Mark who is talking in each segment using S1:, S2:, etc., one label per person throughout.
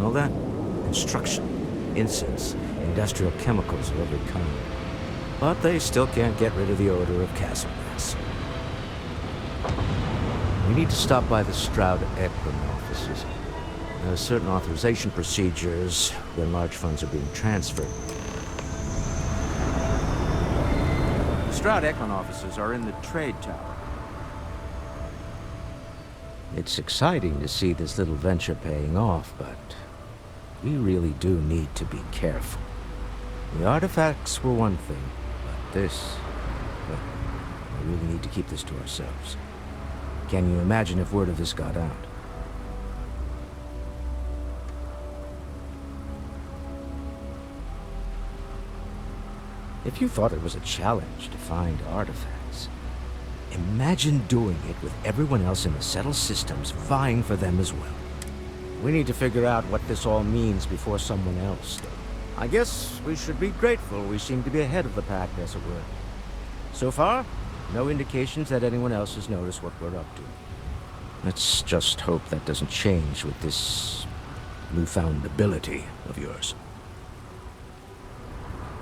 S1: Smell that? Construction, incense, industrial chemicals of every kind. But they still can't get rid of the odor of castle gas. We need to stop by the Stroud-Eklund offices. There are certain authorization procedures when large funds are being transferred.
S2: The Stroud-Eklund offices are in the trade tower.
S1: It's exciting to see this little venture paying off, but we really do need to be careful. The artifacts were one thing, but this... well, we really need to keep this to ourselves. Can you imagine if word of this got out? If you thought it was a challenge to find artifacts, imagine doing it with everyone else in the settled systems vying for them as well. We need to figure out what this all means before someone else does. I guess we should be grateful we seem to be ahead of the pack, as it were. So far, no indications that anyone else has noticed what we're up to. Let's just hope that doesn't change with this newfound ability of yours.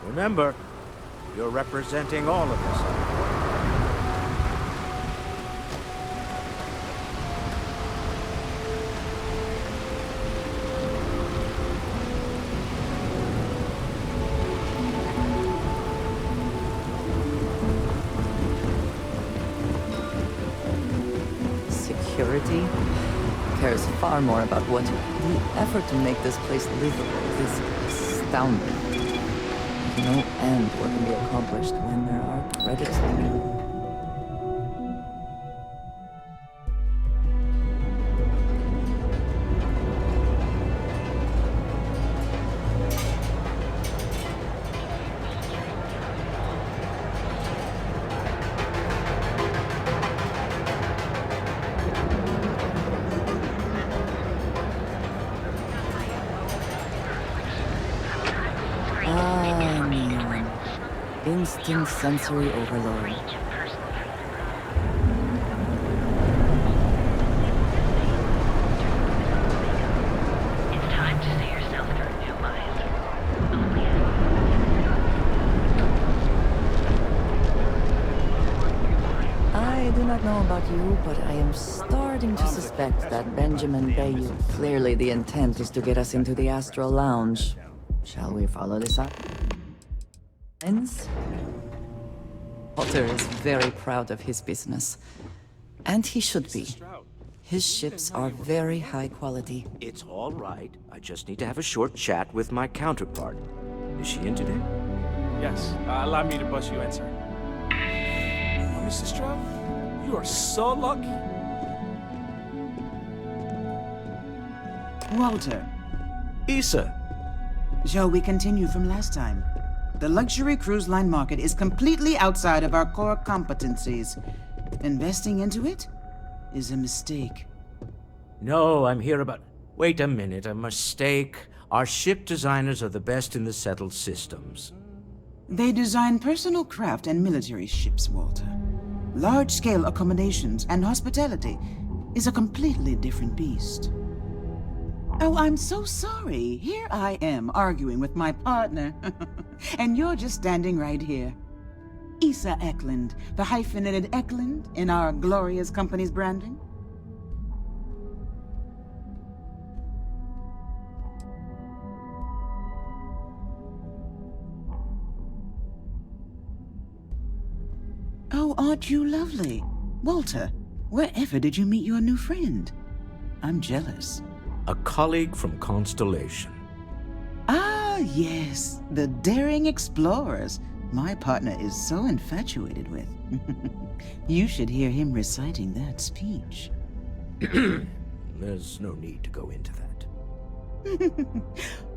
S1: Remember, you're representing all of us.
S3: Security cares far more about what the effort to make this place livable is astounding. There's no end what can be accomplished when there are credits to me. Instant sensory overload.
S4: It's time to see yourself through new eyes.
S3: I do not know about you, but I am starting to suspect that Benjamin Bayou. Clearly the intent is to get us into the Astral Lounge. Shall we follow this up? Walter is very proud of his business. And he should be. His ships are very high quality.
S1: It's all right. I just need to have a short chat with my counterpart. Is she in today?
S5: Yes, allow me to bust you in, sir. Oh, Mr. Stroud, you are so lucky.
S6: Walter,
S1: Issa!
S6: shall we continue from last time? The luxury cruise line market is completely outside of our core competencies. Investing into it is a mistake.
S1: No, I'm here about... Wait a minute, a mistake. Our ship designers are the best in the settled systems.
S6: They design personal craft and military ships, Walter. Large-scale accommodations and hospitality is a completely different beast. Oh, I'm so sorry. Here I am arguing with my partner. And you're just standing right here. Issa Eklund, the hyphenated Eklund in our glorious company's branding. Oh, aren't you lovely? Walter, wherever did you meet your new friend? I'm jealous.
S1: A colleague from Constellation.
S6: Ah, yes, the daring explorers my partner is so infatuated with. You should hear him reciting that speech.
S1: There's no need to go into that.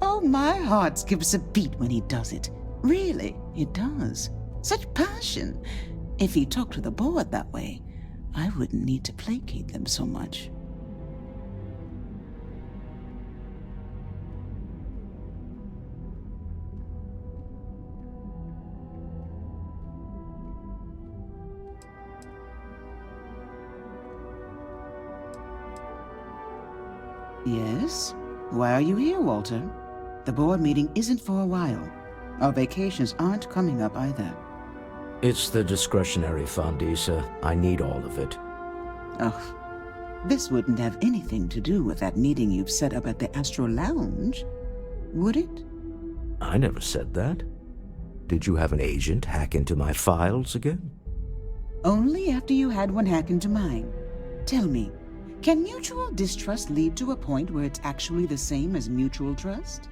S6: Oh, my heart skips a beat when he does it. Really, it does. Such passion. If he talked to the board that way, I wouldn't need to placate them so much. Yes? Why are you here, Walter? The board meeting isn't for a while. Our vacations aren't coming up either.
S1: It's the discretionary fund, Issa. I need all of it.
S6: Oh, this wouldn't have anything to do with that meeting you've set up at the Astro Lounge, would it?
S1: I never said that. Did you have an agent hack into my files again?
S6: Only after you had one hack into mine. Tell me, can mutual distrust lead to a point where it's actually the same as mutual trust?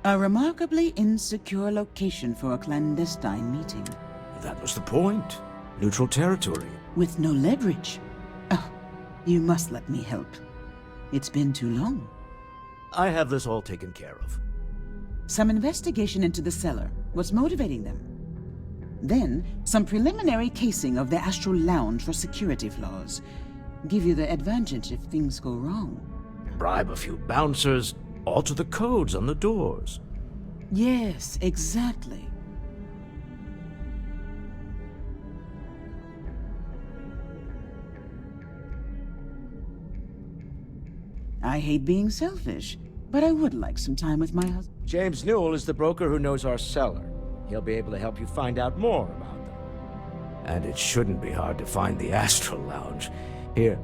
S6: A remarkably insecure location for a clandestine meeting.
S1: That was the point. Neutral territory.
S6: With no leverage. Oh, you must let me help. It's been too long.
S1: I have this all taken care of.
S6: Some investigation into the seller. What's motivating them? Then, some preliminary casing of the Astral Lounge for security flaws. Give you the advantage if things go wrong.
S1: Bribe a few bouncers, alter the codes on the doors.
S6: Yes, exactly. I hate being selfish, but I would like some time with my husband.
S1: James Newell is the broker who knows our seller. He'll be able to help you find out more about them. And it shouldn't be hard to find the Astral Lounge. Here,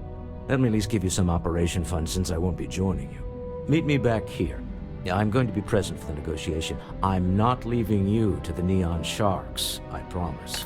S1: let me at least give you some operation funds since I won't be joining you. Meet me back here. Yeah, I'm going to be present for the negotiation. I'm not leaving you to the Neon Sharks, I promise.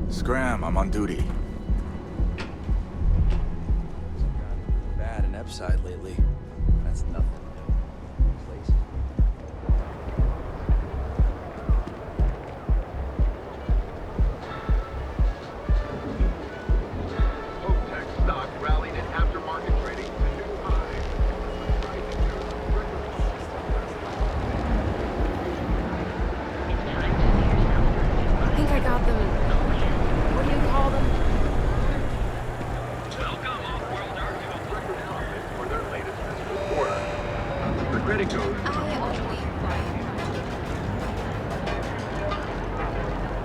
S7: Scram, I'm on duty.
S2: Bad and Epside lately. That's nothing new. Place.
S8: OPEC stock rallied in aftermarket trading to new highs.
S4: I think I got them. What do you call them?
S8: For their latest fiscal quarter. The credit goes.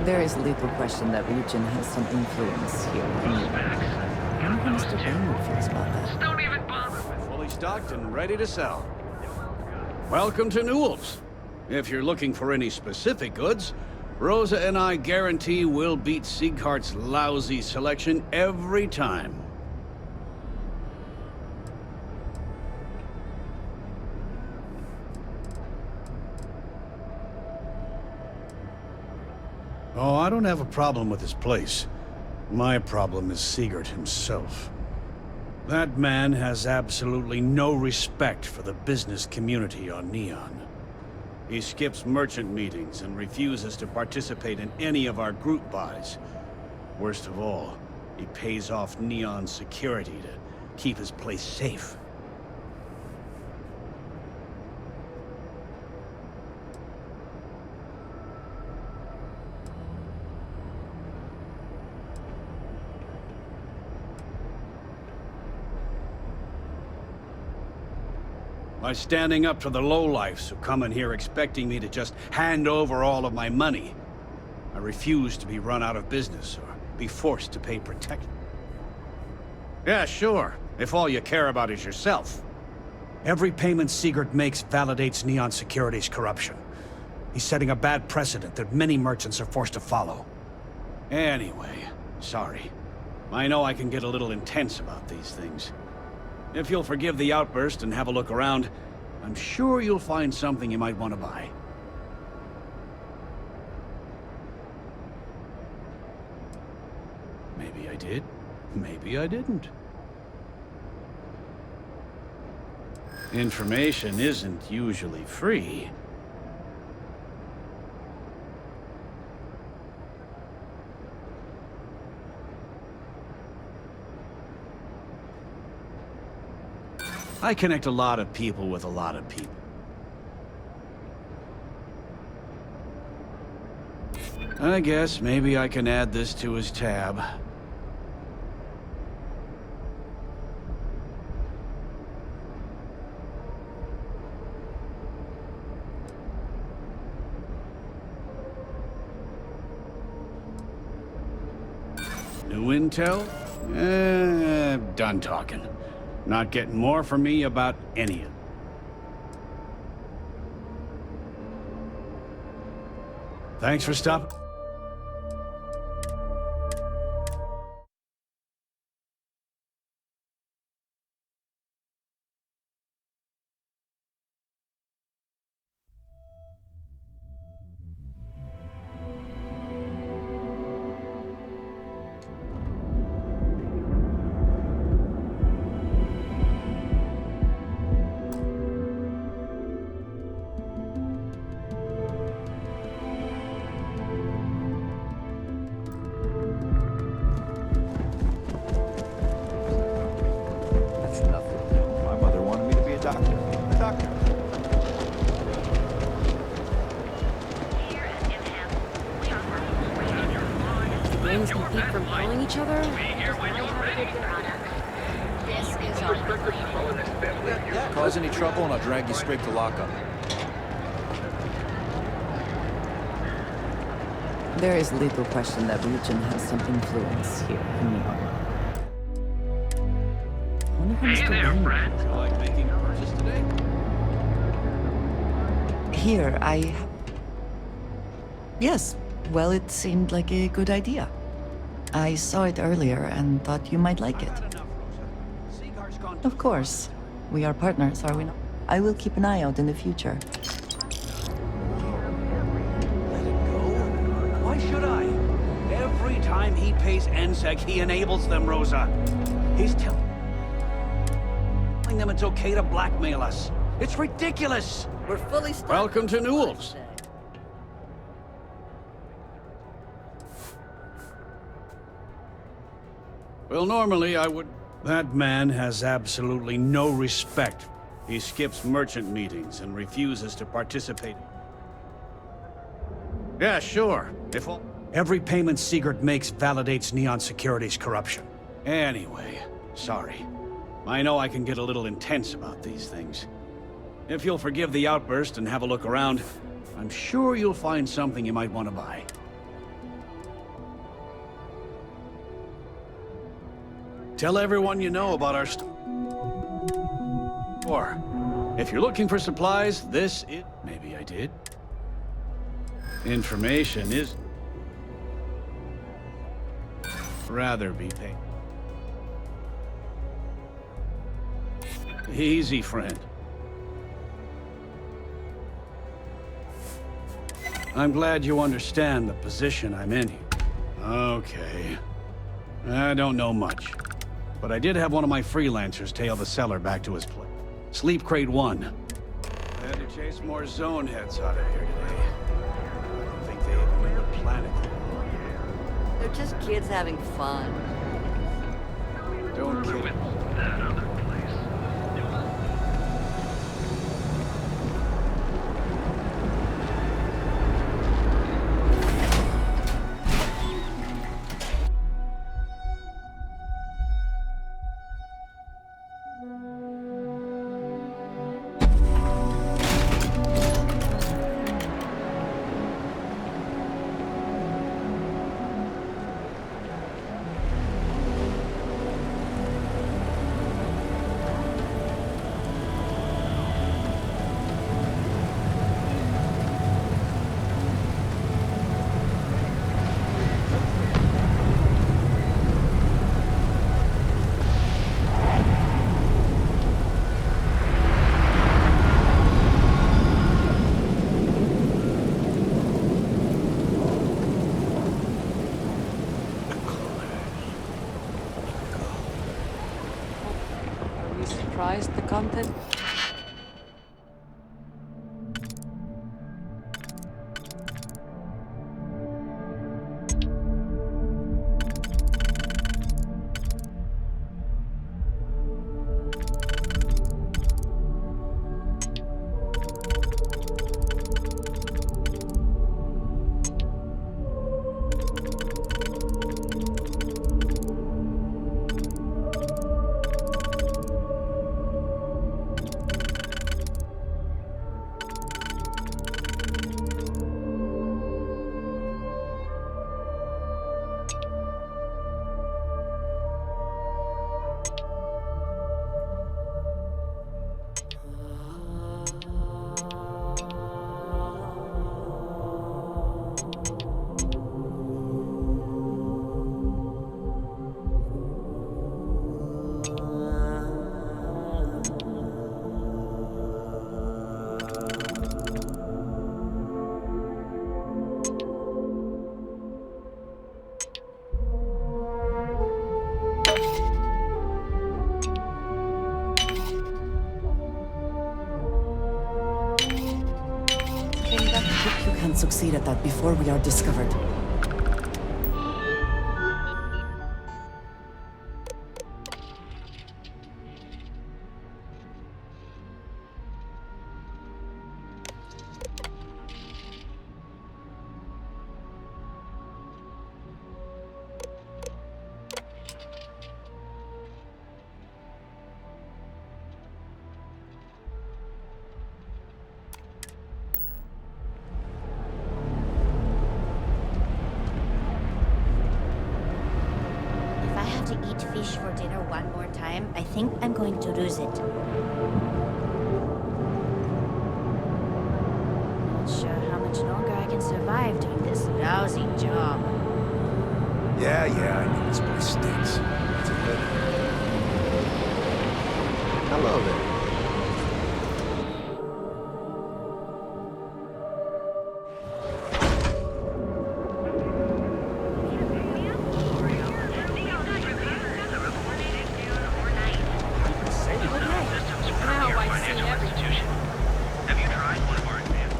S3: There is little question that region has some influence here. I wonder how Mr. Bainwood feels about that.
S9: Fully stocked and ready to sell. Welcome to Newell's. If you're looking for any specific goods, Rosa and I guarantee we'll beat Sieghart's lousy selection every time. Oh, I don't have a problem with this place. My problem is Siegert himself. That man has absolutely no respect for the business community on Neon. He skips merchant meetings and refuses to participate in any of our group buys. Worst of all, he pays off Neon security to keep his place safe. By standing up to the lowlifes who come in here expecting me to just hand over all of my money. I refuse to be run out of business or be forced to pay protection. Yeah, sure, if all you care about is yourself. Every payment Siegert makes validates Neon Security's corruption. He's setting a bad precedent that many merchants are forced to follow. Anyway, sorry. I know I can get a little intense about these things. If you'll forgive the outburst and have a look around, I'm sure you'll find something you might want to buy. Maybe I did. Maybe I didn't. Information isn't usually free. I connect a lot of people with a lot of people. I guess maybe I can add this to his tab. New intel? Done talking. Not getting more from me about any of it. Thanks for stopping.
S2: That's nothing. My mother wanted me to be a doctor. A doctor.
S4: Gangs can keep from killing each other?
S7: This is our
S2: Cause any trouble and I'll drag you straight to lockup.
S3: There is little question that religion has some influence here in New York. I wonder how Mr. Wayne...
S9: Feel like making a purchase today?
S3: Here, Yes, well, it seemed like a good idea. I saw it earlier and thought you might like it. Of course. We are partners, are we not? I will keep an eye out in the future.
S9: Let it go? Why should I? Every time he pays NSEC, he enables them, Rosa. He's telling them it's okay to blackmail us. It's ridiculous!
S3: We're fully stocked.
S9: Welcome to Newell's. Well, normally I would... That man has absolutely no respect. He skips merchant meetings and refuses to participate. Yeah, sure. If all... Every payment Sigurd makes validates Neon Security's corruption. Anyway, sorry. I know I can get a little intense about these things. If you'll forgive the outburst and have a look around, I'm sure you'll find something you might want to buy. Tell everyone you know about our store. If you're looking for supplies, this is... Maybe I did. Information is... Rather be paid. Easy, friend. I'm glad you understand the position I'm in here. Okay. I don't know much. But I did have one of my freelancers tail the seller back to his place. Sleep Crate 1. I had to chase more zone heads out of here today. I don't think they even knew the planet.
S3: They're just kids having fun.
S9: Don't kid.
S3: prized the content? You can succeed at that before we are discovered.
S10: If I have to eat fish for dinner one more time, I think I'm going to lose it. Not sure how much longer I can survive doing this lousy job.
S2: Yeah, I know this place stinks. It's a bit... Hello there.
S4: Now I've seen everything.
S8: Have you tried one of our advanced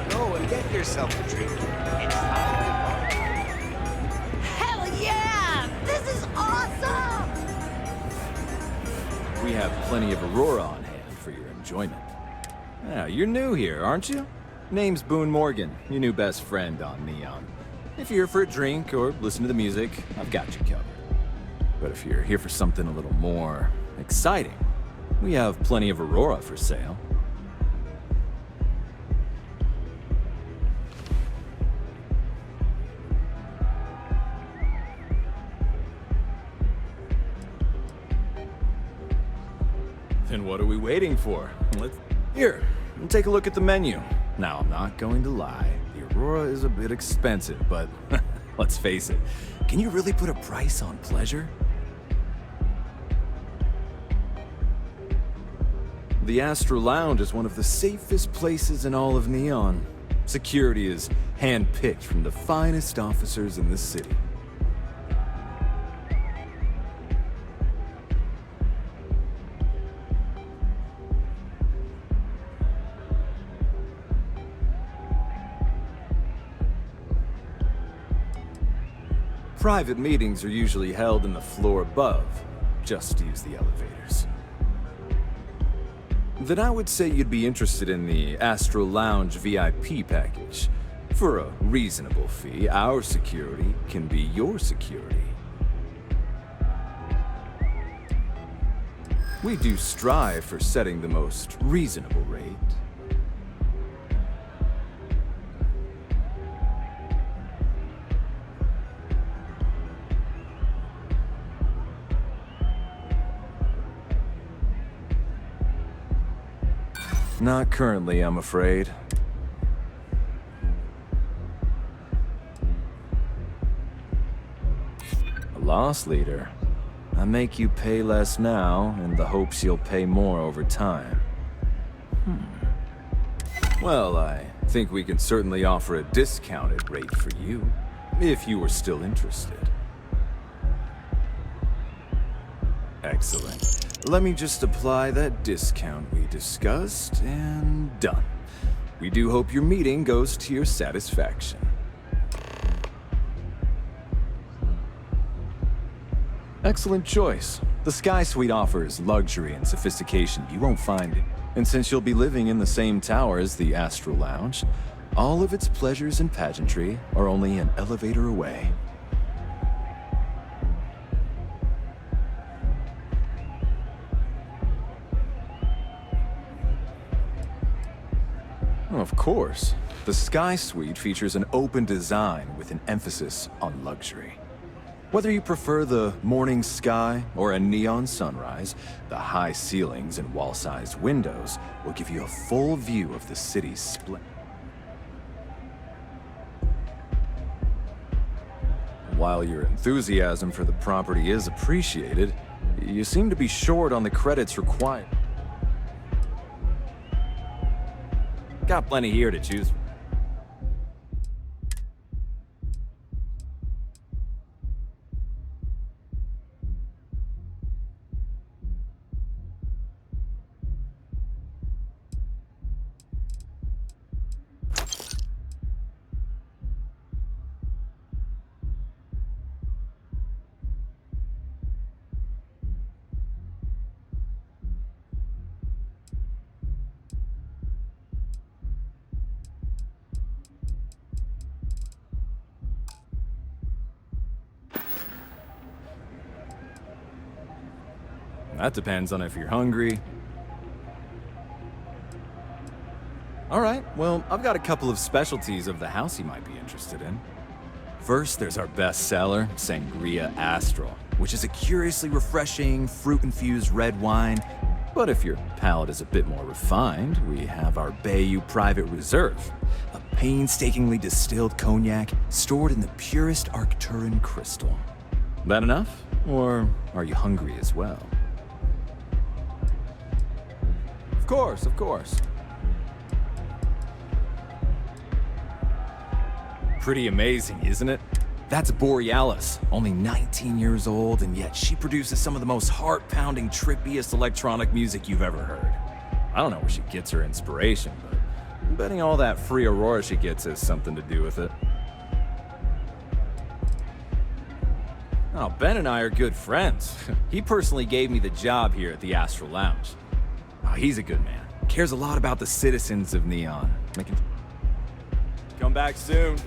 S2: Go and get yourself a drink. It's
S10: Hell yeah! This is awesome!
S11: We have plenty of Aurora on hand for your enjoyment. Yeah, you're new here, aren't you? Name's Boone Morgan, your new best friend on Neon. If you're here for a drink or listen to the music, I've got you covered. But if you're here for something a little more exciting, we have plenty of Aurora for sale. Then what are we waiting for? Here, take a look at the menu. Now, I'm not going to lie. The Aurora is a bit expensive, but let's face it. Can you really put a price on pleasure? The Astro Lounge is one of the safest places in all of Neon. Security is handpicked from the finest officers in the city. Private meetings are usually held in the floor above. Just use the elevators. Then I would say you'd be interested in the Astro Lounge VIP package. For a reasonable fee, our security can be your security. We do strive for setting the most reasonable rate. Not currently, I'm afraid. A loss leader. I make you pay less now, in the hopes you'll pay more over time. Well, I think we can certainly offer a discounted rate for you, if you were still interested. Excellent. Let me just apply that discount we discussed, and done. We do hope your meeting goes to your satisfaction. Excellent choice. The Sky Suite offers luxury and sophistication you won't find it. And since you'll be living in the same tower as the Astral Lounge, all of its pleasures and pageantry are only an elevator away. Of course. The Sky Suite features an open design with an emphasis on luxury. Whether you prefer the morning sky or a neon sunrise, the high ceilings and wall-sized windows will give you a full view of the city's splendor. While your enthusiasm for the property is appreciated, you seem to be short on the credits required. Got plenty here to choose from. That depends on if you're hungry. Alright, well, I've got a couple of specialties of the house you might be interested in. First, there's our best seller, Sangria Astral, which is a curiously refreshing, fruit-infused red wine. But if your palate is a bit more refined, we have our Bayou Private Reserve, a painstakingly distilled cognac stored in the purest Arcturan crystal. That enough? Or are you hungry as well? Of course, of course. Pretty amazing, isn't it? That's Borealis, only 19 years old, and yet she produces some of the most heart-pounding, trippiest electronic music you've ever heard. I don't know where she gets her inspiration, but I'm betting all that free Aurora she gets has something to do with it. Oh, Ben and I are good friends. He personally gave me the job here at the Astral Lounge. Oh, he's a good man. Cares a lot about the citizens of Neon. Come back soon.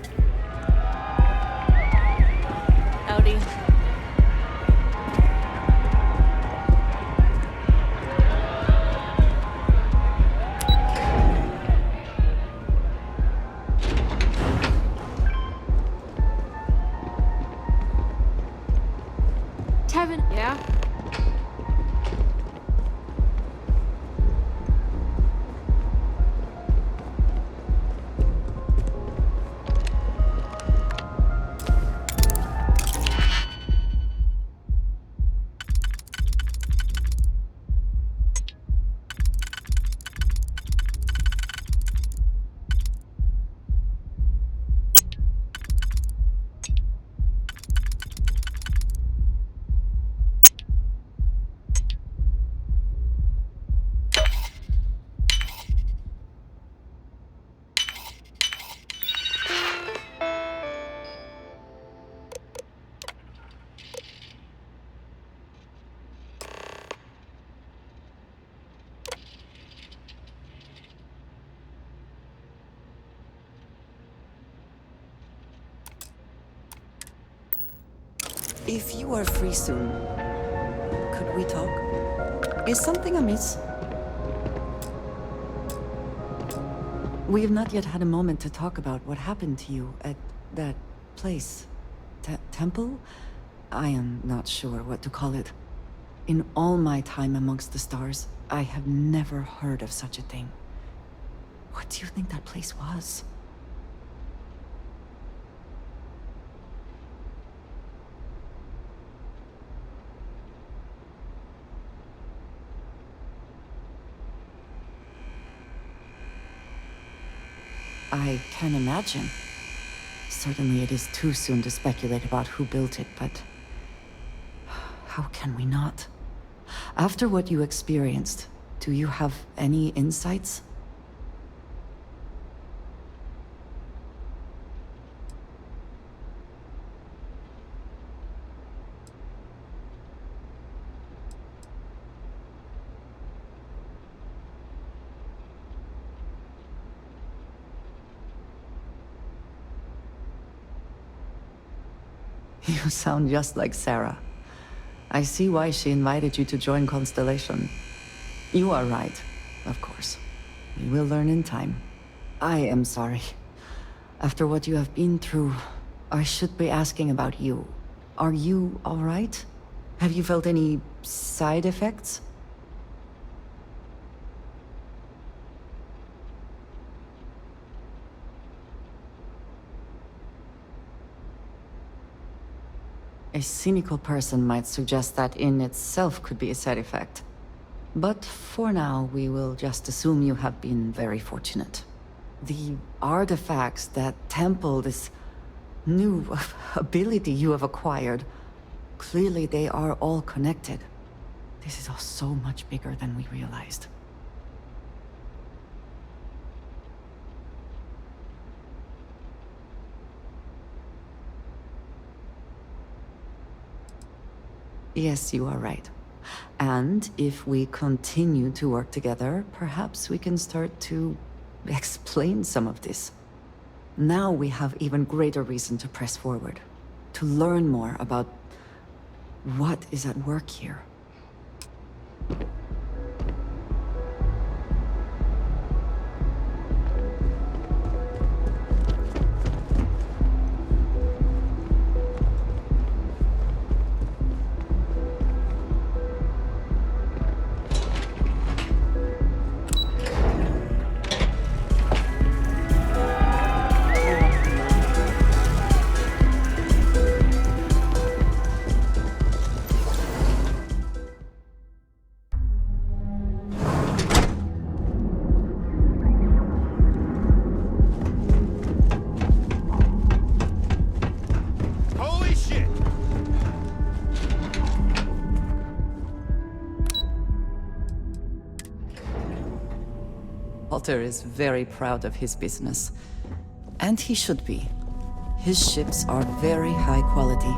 S4: Howdy. Tevin. Yeah?
S3: If you are free soon, could we talk? Is something amiss? We have not yet had a moment to talk about what happened to you at that place. Temple? I am not sure what to call it. In all my time amongst the stars, I have never heard of such a thing. What do you think that place was? I can imagine. Certainly it is too soon to speculate about who built it, but how can we not? After what you experienced, do you have any insights? You sound just like Sarah. I see why she invited you to join Constellation. You are right, of course. We will learn in time. I am sorry. After what you have been through, I should be asking about you. Are you all right? Have you felt any side effects? A cynical person might suggest that in itself could be a side effect. But for now, we will just assume you have been very fortunate. The artifacts that temple this new ability you have acquired, clearly they are all connected. This is all so much bigger than we realized. Yes, you are right. And if we continue to work together, perhaps we can start to explain some of this. Now we have even greater reason to press forward, to learn more about what is at work here. Walter is very proud of his business. And he should be. His ships are very high quality.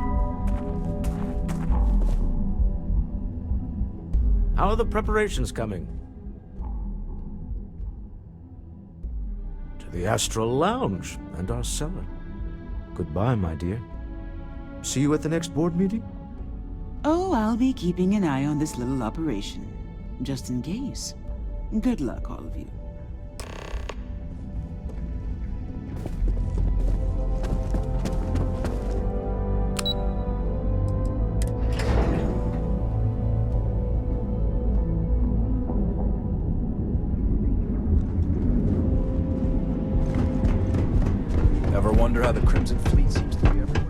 S1: How are the preparations coming? To the Astral Lounge and our cellar. Goodbye, my dear. See you at the next board meeting?
S6: Oh, I'll be keeping an eye on this little operation, just in case. Good luck, all of you.
S2: Ever wonder how the Crimson Fleet seems to be everywhere?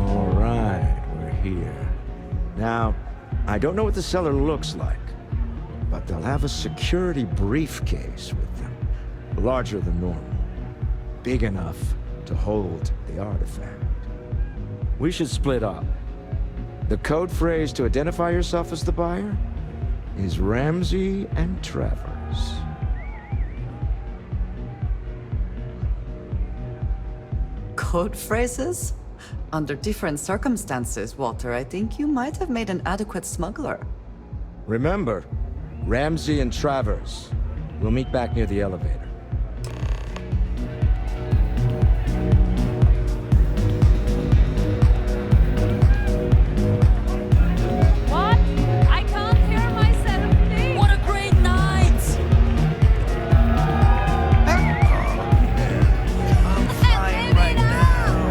S1: All right, we're here. Now, I don't know what the cellar looks like, but they'll have a security briefcase with them. Larger than normal. Big enough to hold the artifact. We should split up. The code phrase to identify yourself as the buyer is Ramsey and Travers.
S3: Code phrases? Under different circumstances, Walter, I think you might have made an adequate smuggler.
S1: Remember, Ramsey and Travers. We'll meet back near the elevator.
S4: What? I can't hear myself think.
S3: What a great night!
S4: I'm flying right now.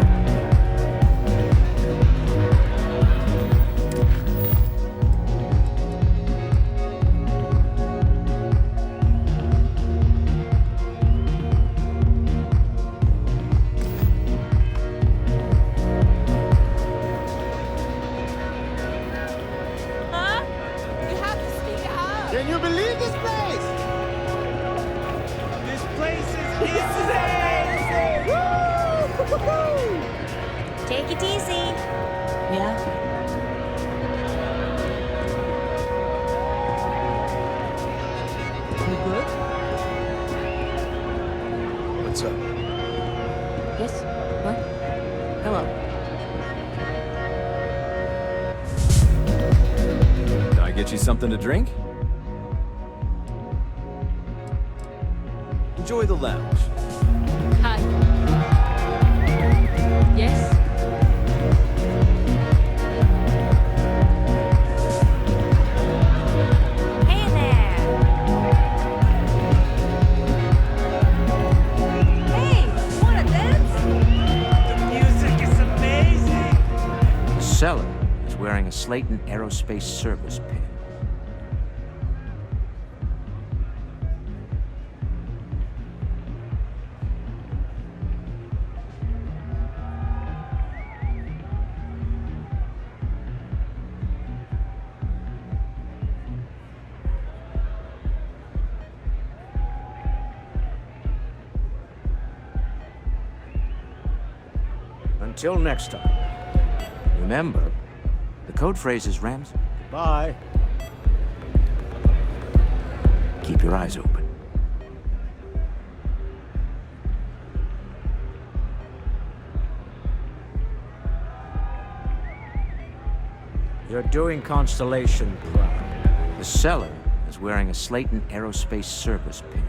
S10: Woohoo! Take it easy.
S3: Yeah? You good?
S2: What's up?
S3: Yes? What? Hello.
S11: Can I get you something to drink? Enjoy the lounge.
S4: Hi. Yes?
S10: Hey there. Hey, wanna dance?
S1: The seller is wearing a Slayton Aerospace service pin. Until next time. Remember, the code phrase is Rams. Goodbye. Keep your eyes open. You're doing Constellation proud. The seller is wearing a Slayton Aerospace service pin.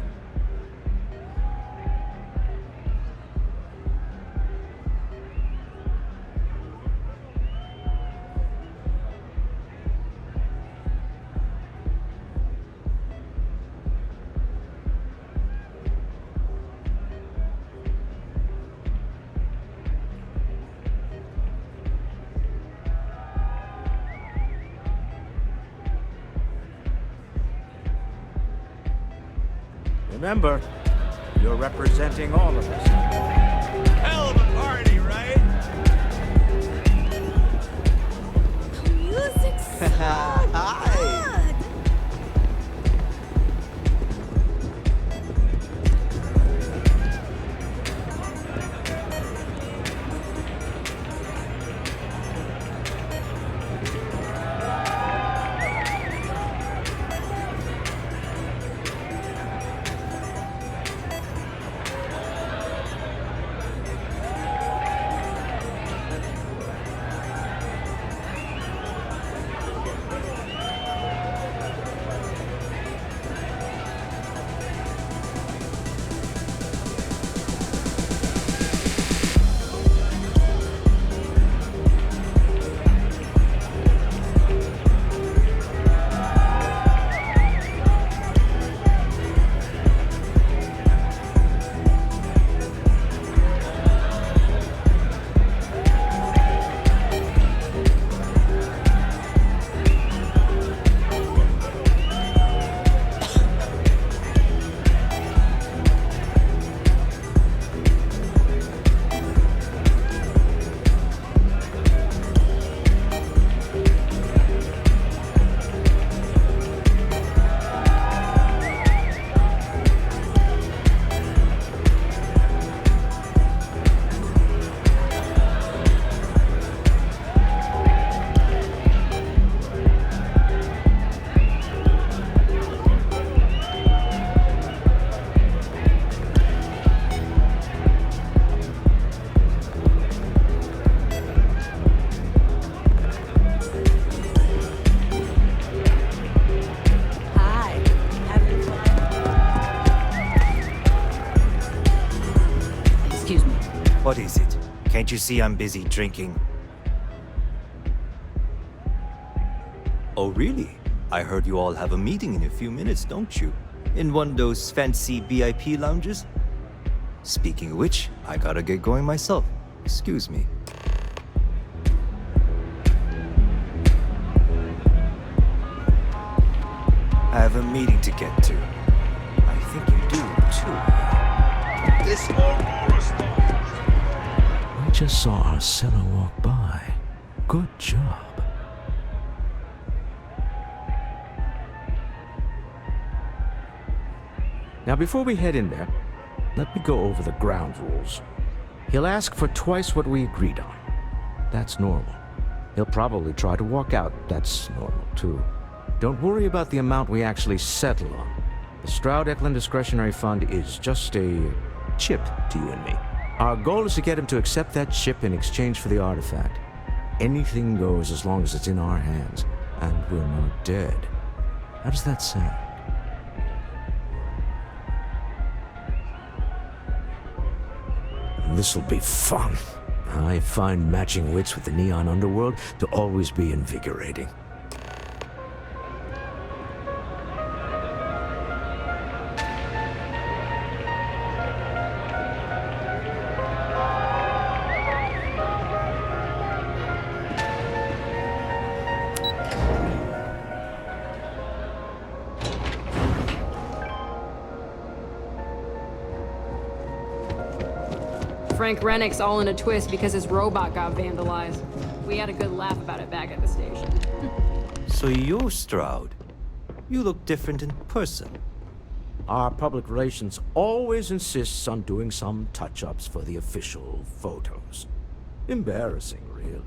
S1: Remember, you're representing all of us.
S2: Hell of a party, right?
S10: The music's so good.
S12: What is it? Can't you see I'm busy drinking? Oh, really? I heard you all have a meeting in a few minutes, don't you? In one of those fancy VIP lounges? Speaking of which, I gotta get going myself. Excuse me. I have a meeting to get to. I think you do, too.
S2: This Aurora stuff.
S1: I just saw our seller walk by. Good job. Now, before we head in there, let me go over the ground rules. He'll ask for twice what we agreed on. That's normal. He'll probably try to walk out. That's normal, too. Don't worry about the amount we actually settle on. The Stroud-Eklund Discretionary Fund is just a chip to you and me. Our goal is to get him to accept that chip in exchange for the artifact. Anything goes as long as it's in our hands, and we're not dead. How does that sound? This'll be fun. I find matching wits with the Neon Underworld to always be invigorating.
S4: Frank Rennick's all in a twist because his robot got vandalized. We had a good laugh about it back at the station.
S12: So you're Stroud. You look different in person.
S1: Our public relations always insists on doing some touch-ups for the official photos. Embarrassing, really.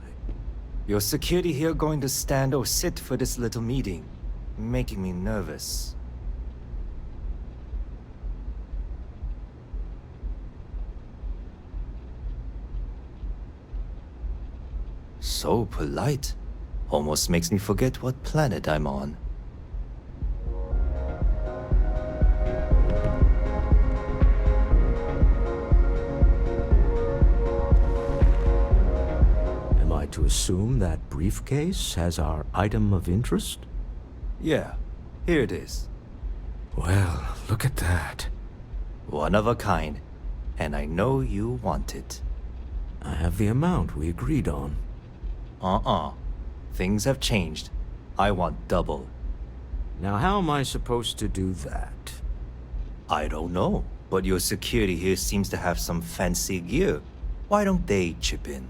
S12: Your security here going to stand or sit for this little meeting, making me nervous. So polite. Almost makes me forget what planet I'm on.
S1: Am I to assume that briefcase has our item of interest?
S12: Yeah, here it is.
S1: Well, look at that.
S12: One of a kind, and I know you want it.
S1: I have the amount we agreed on.
S12: Things have changed. I want double.
S1: Now how am I supposed to do that?
S12: I don't know, but your security here seems to have some fancy gear. Why don't they chip in?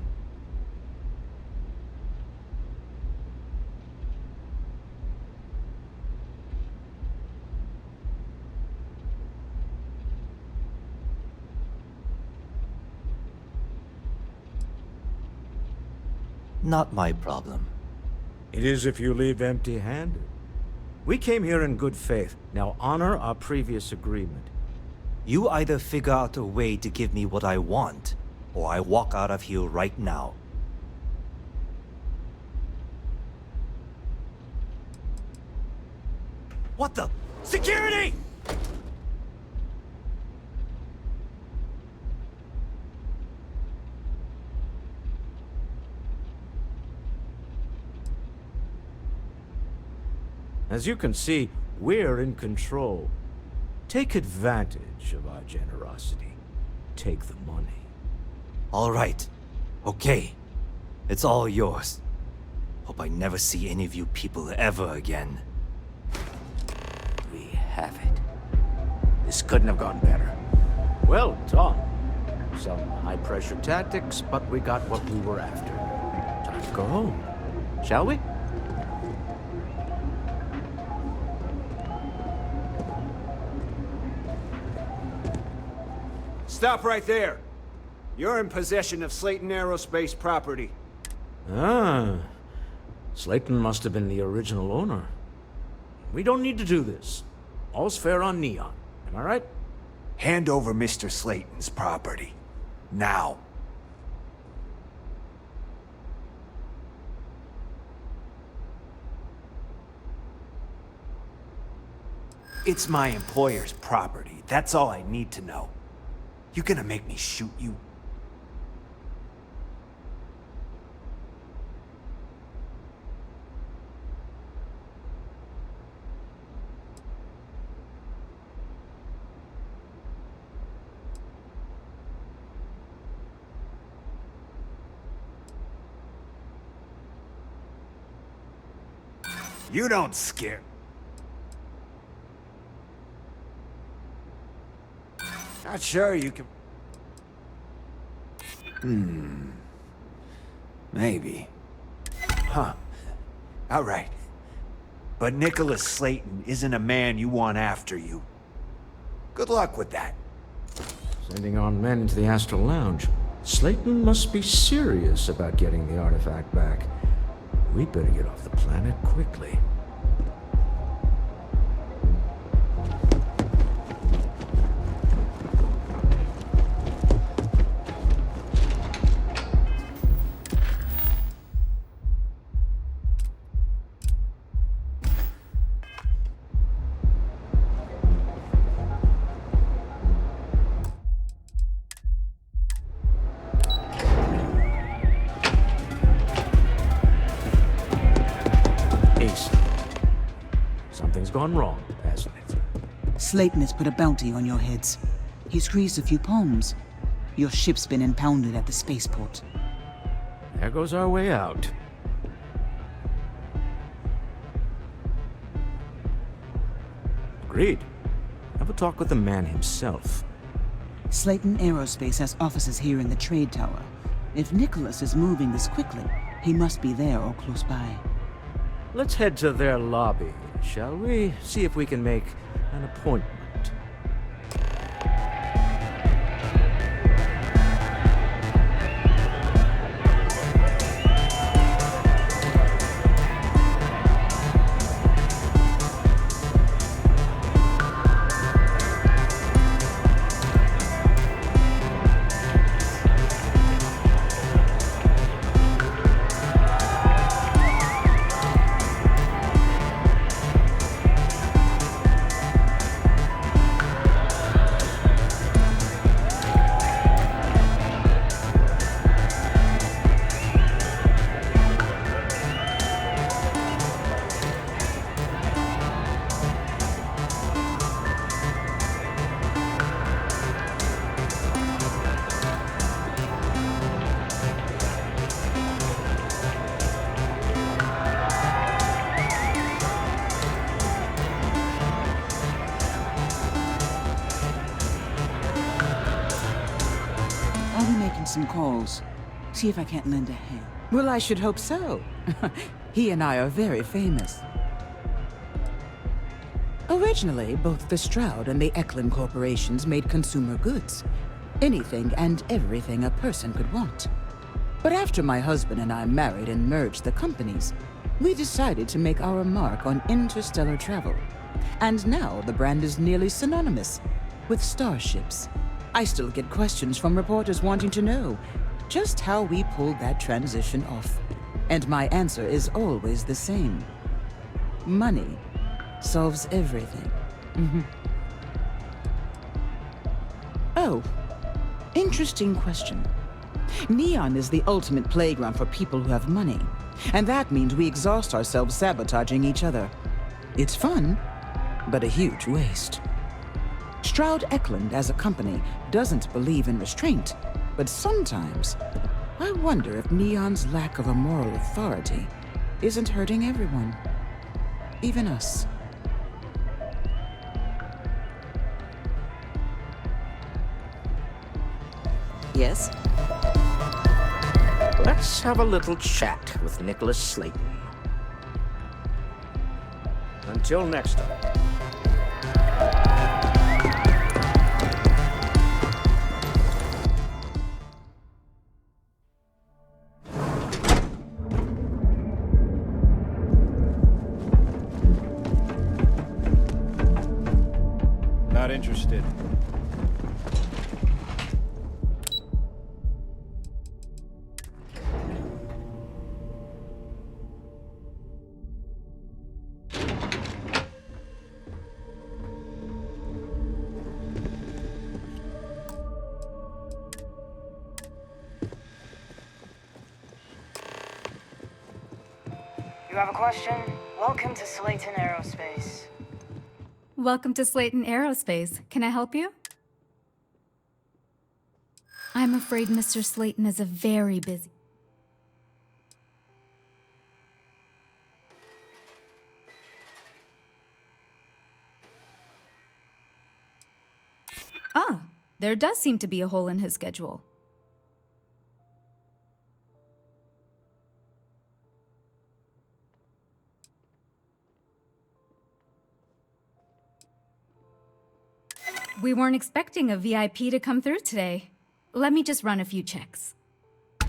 S12: Not my problem.
S1: It is if you leave empty-handed. We came here in good faith. Now honor our previous agreement.
S12: You either figure out a way to give me what I want, or I walk out of here right now. What the? Security!
S1: As you can see, we're in control. Take advantage of our generosity. Take the money.
S12: All right. Okay. It's all yours. Hope I never see any of you people ever again.
S1: We have it. This couldn't have gone better. Well done. Some high-pressure tactics, but we got what we were after. Time to go home. Shall we?
S13: Stop right there. You're in possession of Slayton Aerospace property.
S1: Ah. Slayton must have been the original owner. We don't need to do this. All's fair on Neon. Am I right?
S2: Hand over Mr. Slayton's property. Now. It's my employer's property. That's all I need to know. You gonna make me shoot you? You don't scare. Not sure you can... Maybe. Huh. All right. But Nicholas Slayton isn't a man you want after you. Good luck with that.
S1: Sending our men into the Astral Lounge. Slayton must be serious about getting the artifact back. We'd better get off the planet quickly. Something's gone wrong, hasn't it?
S6: Slayton has put a bounty on your heads. He squeezed a few palms. Your ship's been impounded at the spaceport.
S1: There goes our way out. Agreed. Have a talk with the man himself.
S6: Slayton Aerospace has offices here in the trade tower. If Nicholas is moving this quickly, he must be there or close by.
S1: Let's head to their lobby, shall we? See if we can make an appointment.
S6: I'll be making some calls. See if I can't lend a hand.
S3: Well, I should hope so. He and I are very famous. Originally, both the Stroud and the Eklund corporations made consumer goods. Anything and everything a person could want. But after my husband and I married and merged the companies, we decided to make our mark on interstellar travel. And now the brand is nearly synonymous with starships. I still get questions from reporters wanting to know just how we pulled that transition off. And my answer is always the same. Money solves everything. Oh, interesting question. Neon is the ultimate playground for people who have money. And that means we exhaust ourselves sabotaging each other. It's fun, but a huge waste. Stroud Eklund as a company doesn't believe in restraint, but sometimes I wonder if Neon's lack of a moral authority isn't hurting everyone, even us. Yes?
S1: Let's have a little chat with Nicholas Slayton. Until next time.
S2: Not interested.
S14: You have a question? Welcome to Slayton Aerospace.
S15: Welcome to Slayton Aerospace. Can I help you? I'm afraid Mr. Slayton is a very busy. Ah, there does seem to be a hole in his schedule. We weren't expecting a VIP to come through today. let me just run a few checks.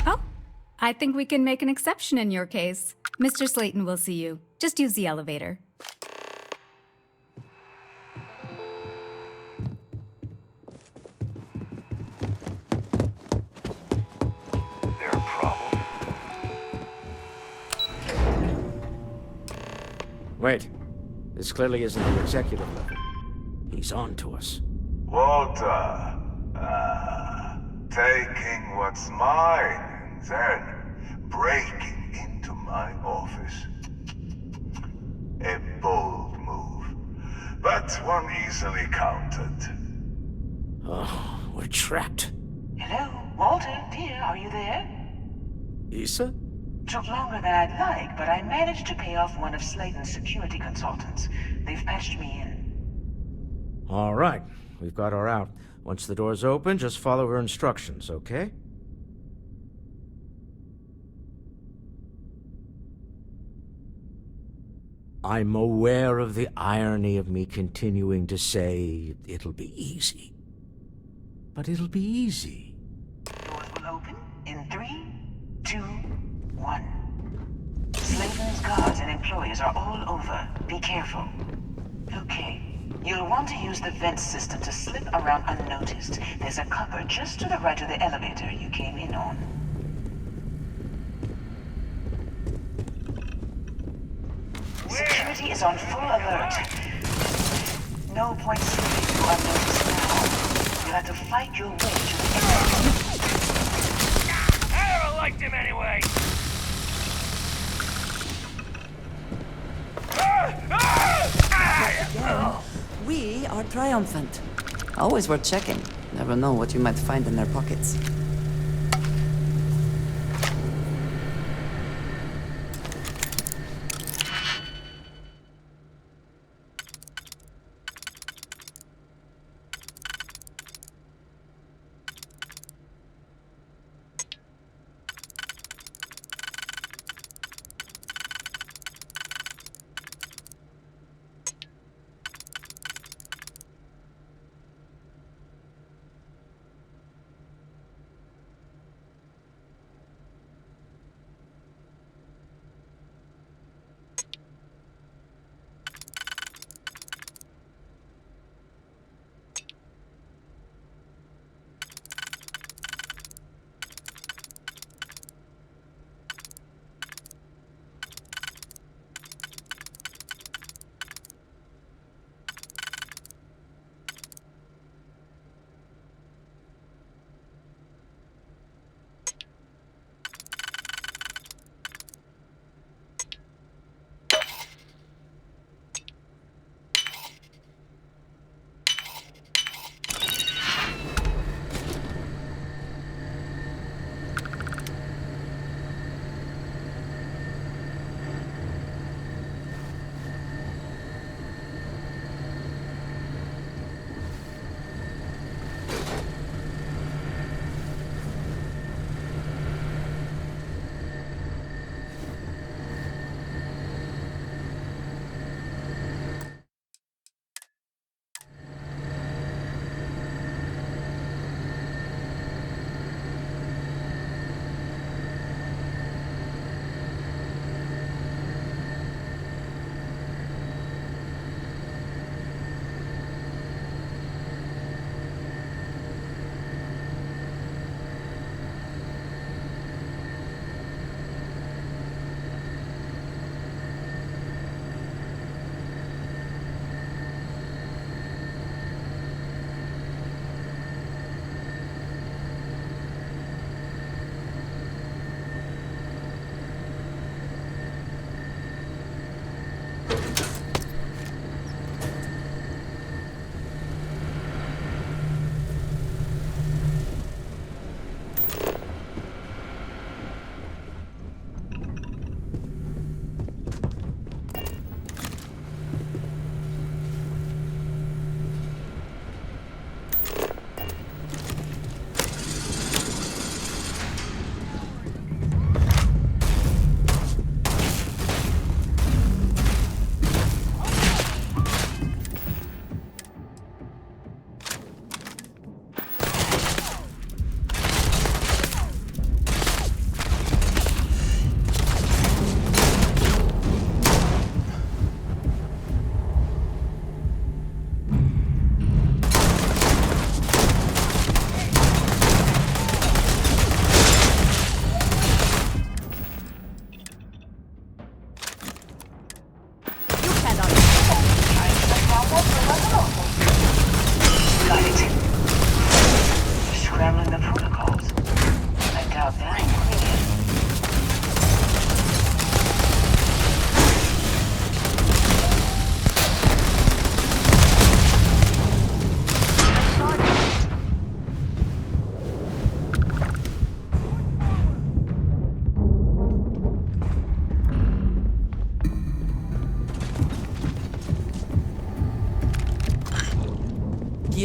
S15: Oh, I think we can make an exception in your case. Mr. Slayton will see you. Just use the elevator.
S8: There a problem?
S1: Wait. This clearly isn't the executive level. He's on to us.
S16: Walter. Taking what's mine and then breaking into my office. A bold move, but one easily countered.
S1: Oh, we're trapped.
S14: Hello, Walter, dear, are you there?
S1: Issa?
S14: Took longer than I'd like, but I managed to pay off one of Slayton's security consultants. They've patched me in.
S1: All right. We've got her out. Once the door's open, just follow her instructions, okay? I'm aware of the irony of me continuing to say it'll be easy. But it'll be easy.
S14: Doors will open in 3, 2, 1. Slayton's guards and employees are all over. Be careful. Okay. You'll want to use the vent system to slip around unnoticed. There's a cupboard just to the right of the elevator you came in on. Security is on full alert. No point slipping through unnoticed now. You'll have to fight your way to the exit.
S8: I never liked him anyway!
S3: Again, we are triumphant. Always worth checking. Never know what you might find in their pockets.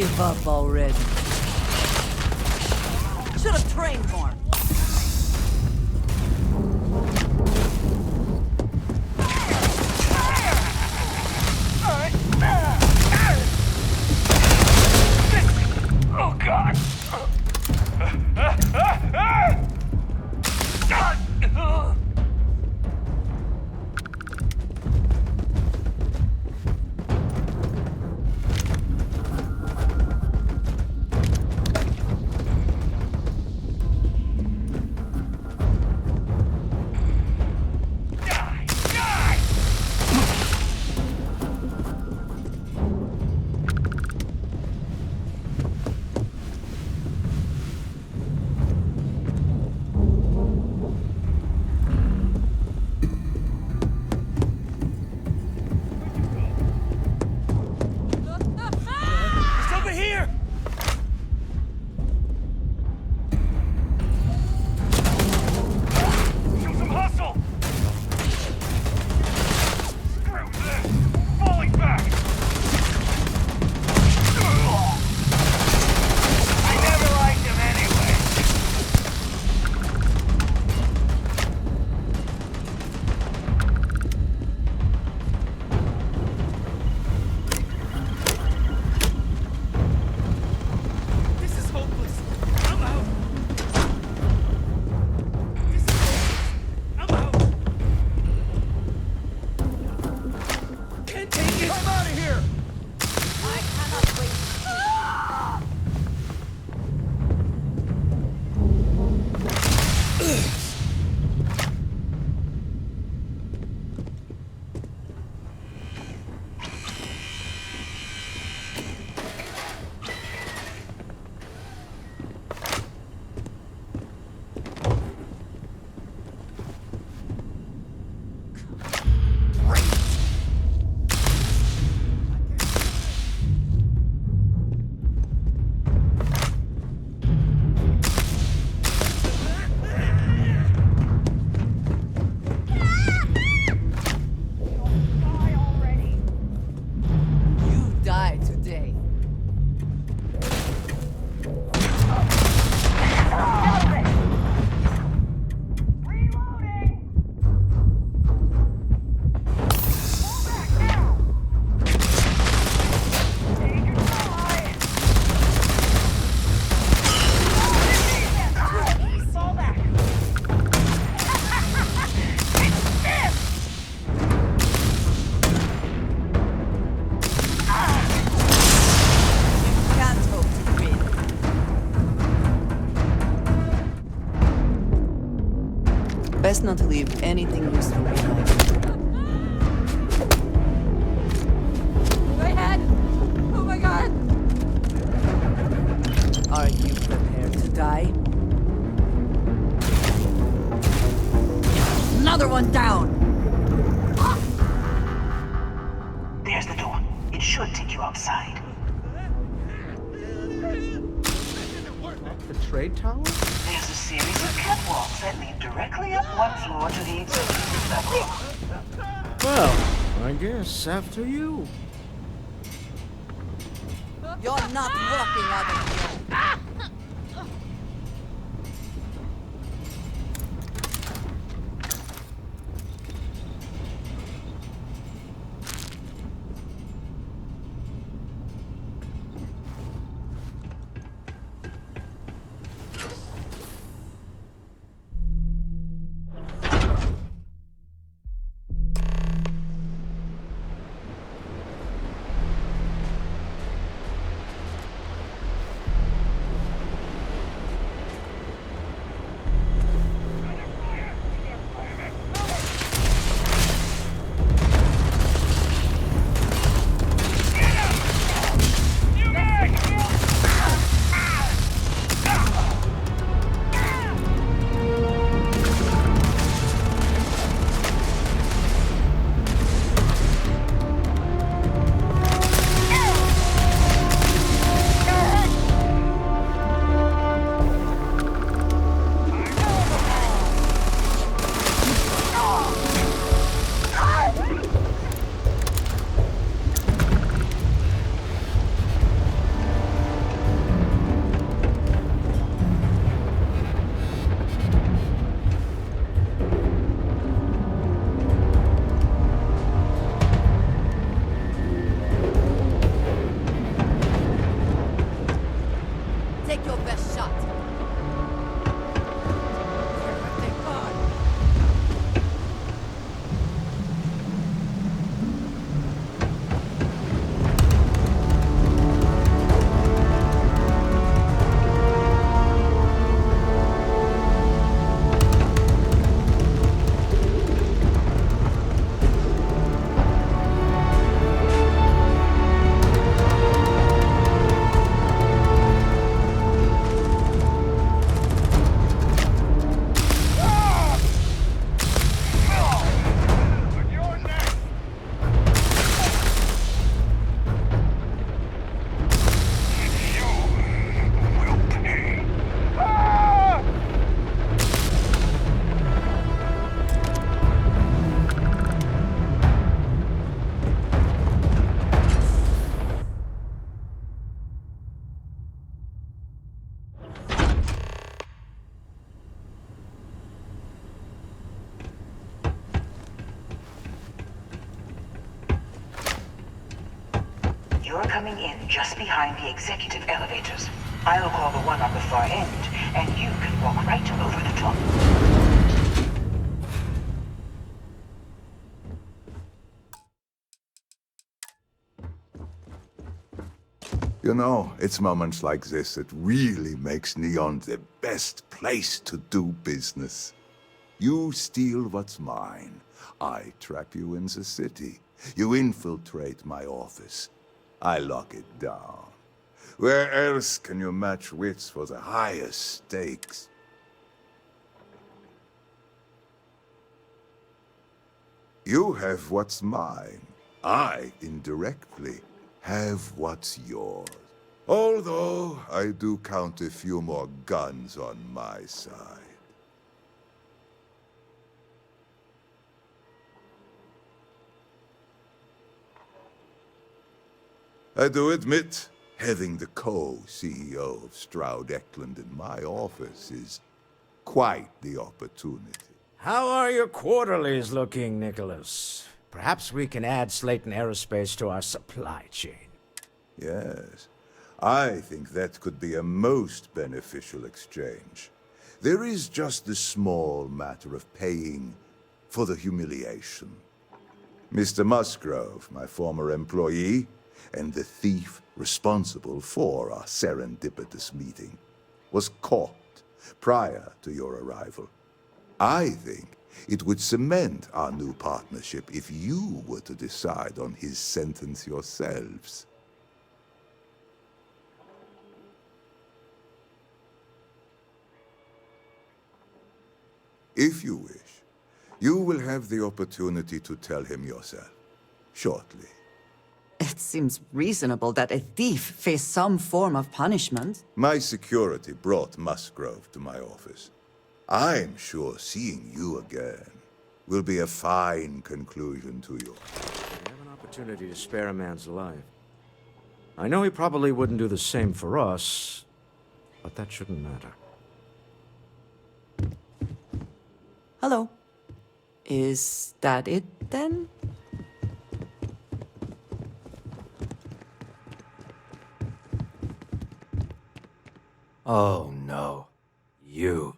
S3: Give up already. Should have trained more.
S8: Oh, God!
S5: It's over here!
S8: Show some hustle! Screw this! Falling back! I never liked him anyway.
S5: This is hopeless. I'm out. This is hopeless. I'm out. Can't take it. I'm out of here.
S3: I cannot wait. You die today.
S8: Fall back!
S3: Can't hope to win. Best not to leave anything useful behind.
S4: My head! Oh my god!
S3: Are you prepared to die? Another one down!
S14: There's the door. It should take you outside.
S1: The trade tower?
S14: There's a series of catwalks that lead directly up one floor to the executive level.
S1: Well, I guess after you.
S3: You're not walking out of here.
S14: You're coming in just behind the executive elevators. I'll call the one on the far end, and you can walk right over the top.
S16: You know, it's moments like this that really makes Neon the best place to do business. You steal what's mine. I trap you in the city. You infiltrate my office. I lock it down. Where else can you match wits for the highest stakes? You have what's mine. I, indirectly, have what's yours. Although, I do count a few more guns on my side. I do admit, having the co-CEO of Stroud Eklund in my office is quite the opportunity.
S1: How are your quarterlies looking, Nicholas? Perhaps we can add Slayton Aerospace to our supply chain.
S16: Yes, I think that could be a most beneficial exchange. There is just the small matter of paying for the humiliation. Mr. Musgrove, my former employee, and the thief responsible for our serendipitous meeting, was caught prior to your arrival. I think it would cement our new partnership if you were to decide on his sentence yourselves. If you wish, you will have the opportunity to tell him yourself, shortly.
S3: It seems reasonable that a thief face some form of punishment.
S16: My security brought Musgrove to my office. I'm sure seeing you again will be a fine conclusion to your...
S1: We have an opportunity to spare a man's life. I know he probably wouldn't do the same for us, but that shouldn't matter.
S3: Hello. Is that it, then?
S12: Oh no. You.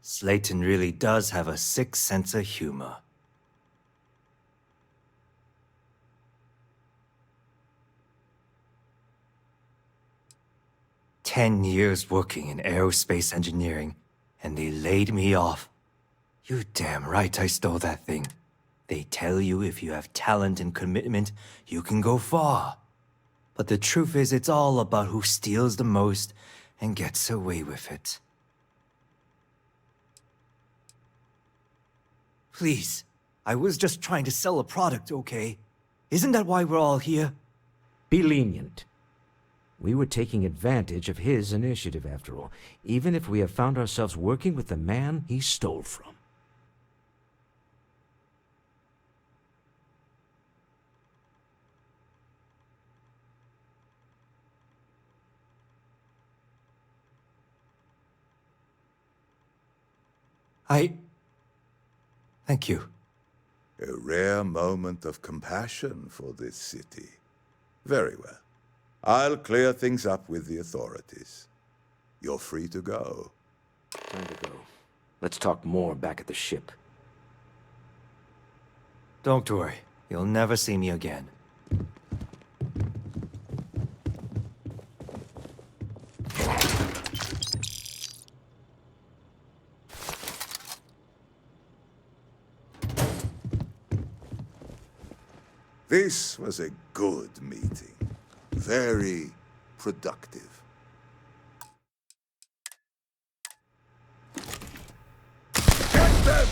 S12: Slayton really does have a sick sense of humor. "10 years working in aerospace engineering, and they laid me off. You damn right I stole that thing. They tell you if you have talent and commitment, you can go far. But the truth is, it's all about who steals the most and gets away with it. Please, I was just trying to sell a product, okay? Isn't that why we're all here?"
S1: Be lenient. We were taking advantage of his initiative, after all, even if we have found ourselves working with the man he stole from.
S12: Thank you.
S16: A rare moment of compassion for this city. Very well. I'll clear things up with the authorities. You're free to go.
S1: Time to go. Let's talk more back at the ship.
S12: Don't worry. You'll never see me again.
S16: This was a good meeting. Very productive. Get them!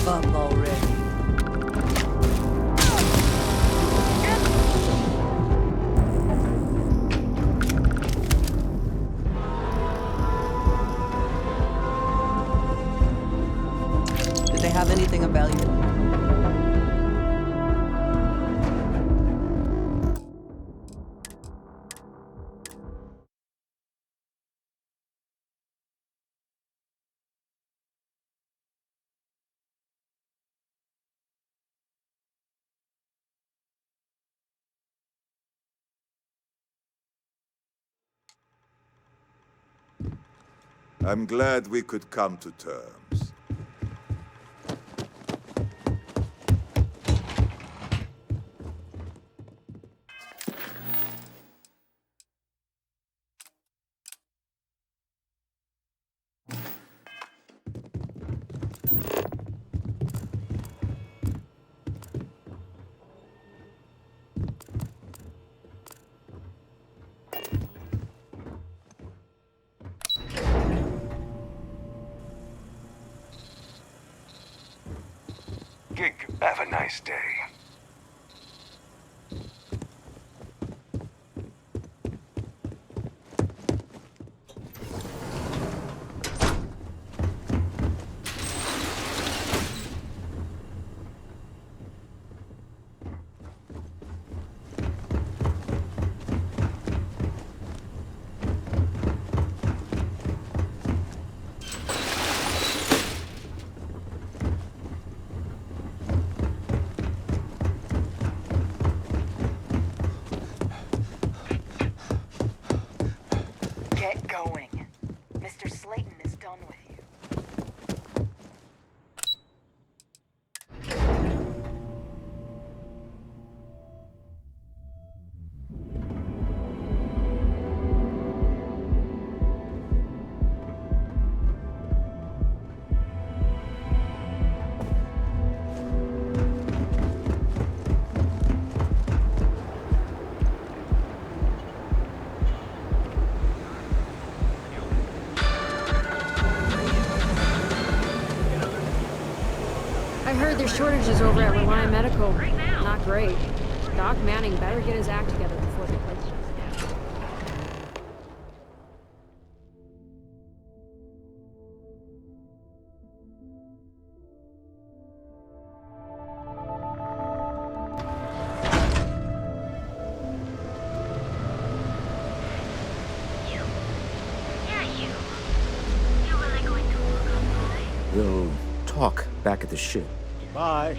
S3: give up already. Did they have anything of value?
S16: I'm glad we could come to terms.
S17: Have a nice day.
S14: Get going. Mr. Slayton is done with you.
S4: I heard there's shortages over at Reliant Medical. Not great. Doc Manning better get his act together before the place shuts down.
S1: We'll talk back at the ship.
S13: Bye.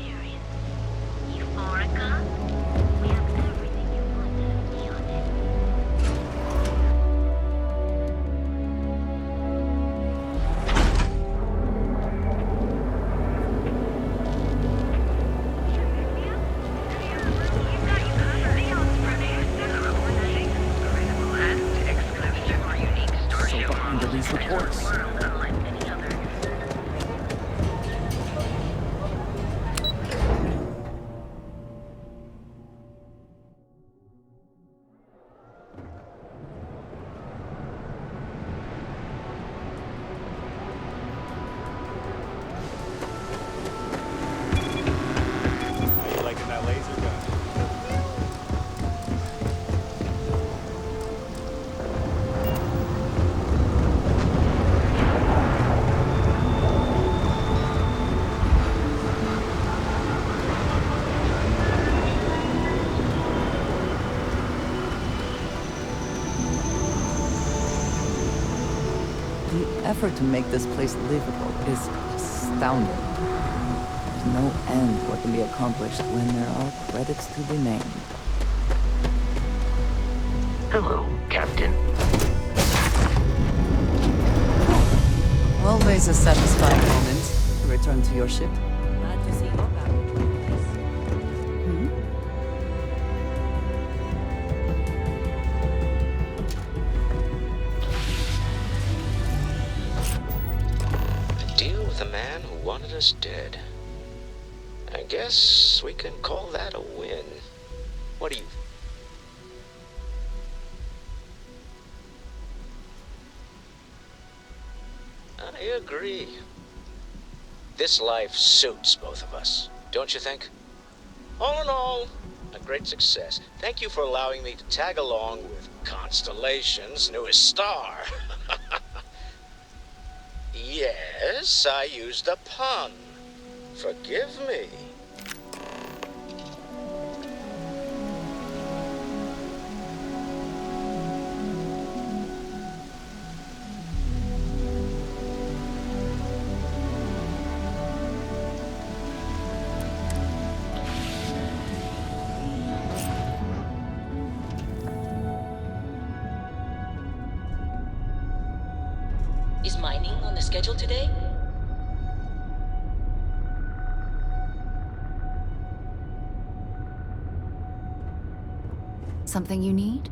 S1: So behind all these reports.
S13: How you liking that laser gun?
S3: The effort to make this place livable is astounding. There's no end what can be accomplished when there are credits to be named.
S17: Hello, Captain.
S3: Always a satisfying moment to return to your ship.
S14: Glad to see you're back.
S1: A deal with a man who wanted us dead. I guess we can call that a win. What do you... I agree. This life suits both of us, don't you think? All in all, a great success. Thank you for allowing me to tag along with Constellation's newest star. Yes, I used a pun. Forgive me.
S18: Is mining on the schedule today?
S15: Something you need?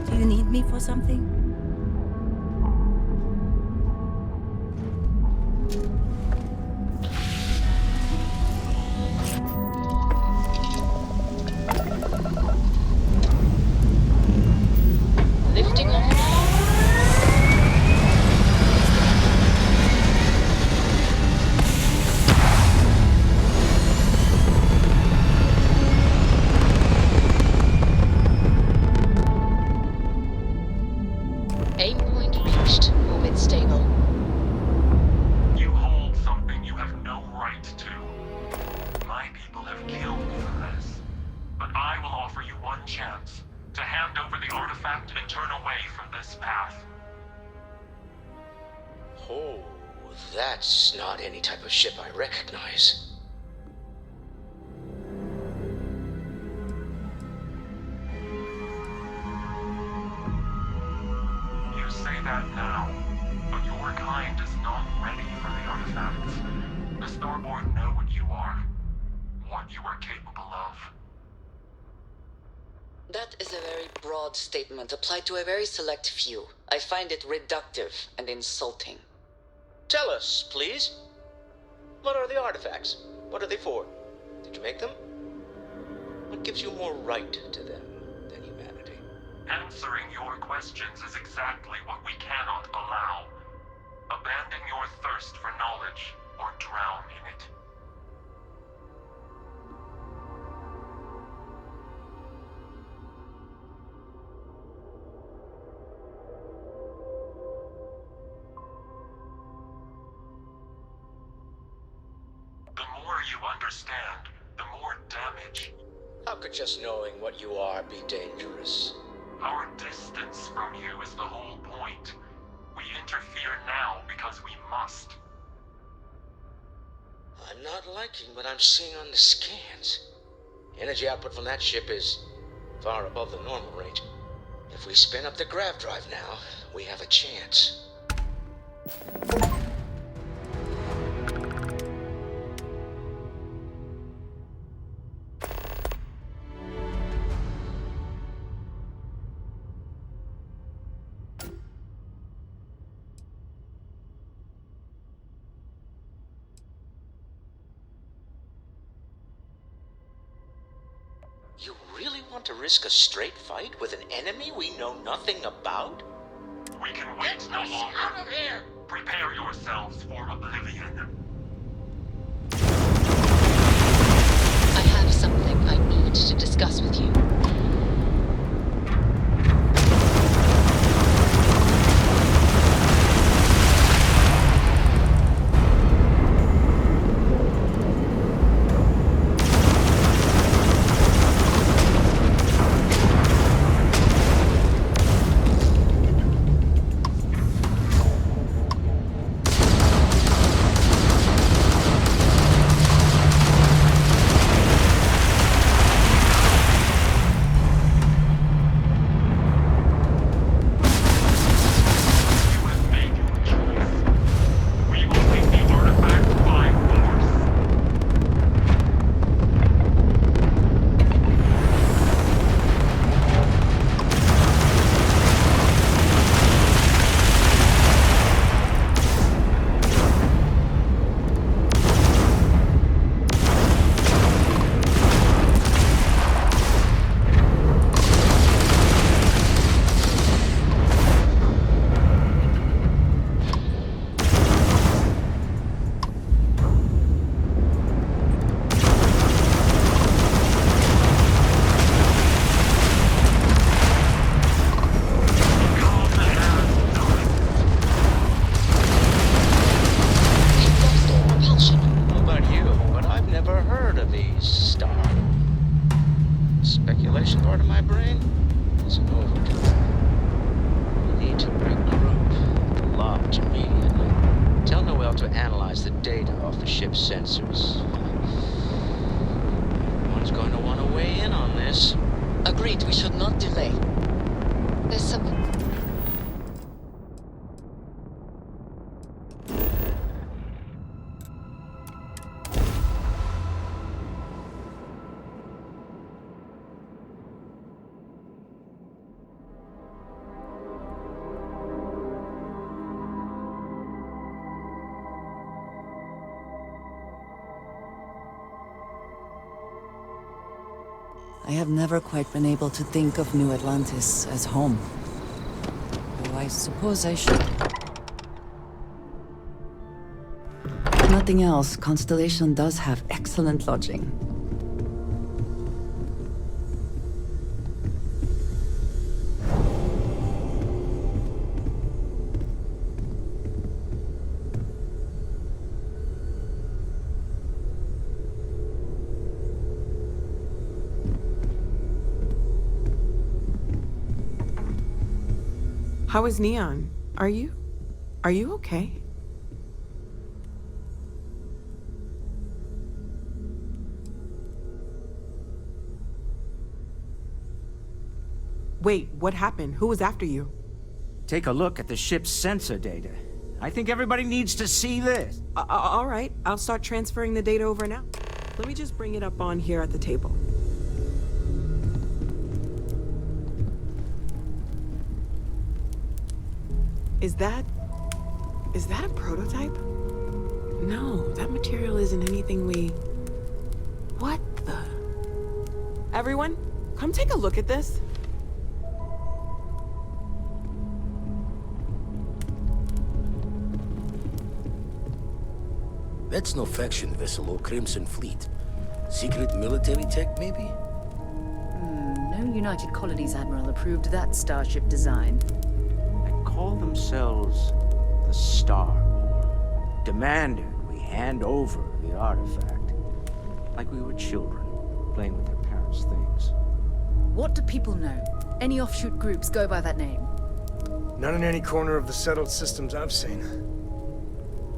S18: Do you need me for something? Lifting off now. Aim point reached. Orbit stable.
S8: You hold something you have no right to. My people have killed you for this. But I will offer you one chance to hand over the artifact and turn away from this path.
S1: Oh, that's not any type of ship I recognize.
S8: You say that now, but your kind is not ready for the artifacts. The Starborn know what you are capable of.
S18: That is a very broad statement applied to a very select few. I find it reductive and insulting.
S1: Tell us, please. What are the artifacts? What are they for? Did you make them? What gives you more right to them than humanity?
S8: Answering your questions is exactly what we cannot allow. Abandon your thirst for knowledge, or drown in it. The more you understand, the more damage.
S1: How could just knowing what you are be dangerous?
S8: Our distance from you is the whole point. We interfere now because we must.
S1: I'm not liking what I'm seeing on the scans. Energy output from that ship is far above the normal range. If we spin up the grav drive now, we have a chance. You really want to risk a straight fight with an enemy we know nothing about?
S8: We can wait no longer. Out of here! Prepare yourselves for oblivion.
S18: I have something I need to discuss with you.
S19: my brain is in overdrive. We need to regroup. The lodge immediately. Tell Noel to analyze the data off the ship's sensors. Everyone's going to want to weigh in on this.
S18: Agreed, we should not delay. There's some... I have never quite been able to think of New Atlantis as home. Though I suppose I should. If nothing else, Constellation does have excellent lodging.
S20: How is Neon? Are you okay? Wait, what happened? Who was after you?
S13: Take a look at the ship's sensor data. I think everybody needs to see this.
S20: All right, I'll start transferring the data over now. Let me just bring it up on here at the table. Is that a prototype? No, that material isn't anything we... What the... Everyone, come take a look at this.
S21: That's no faction vessel or Crimson Fleet. Secret military tech, maybe?
S22: No United Colonies Admiral approved that starship design.
S13: Call themselves the Starborn. Demanded we hand over the artifact. Like we were children, playing with their parents' things.
S22: What do people know? Any offshoot groups go by that name?
S23: Not in any corner of the settled systems I've seen.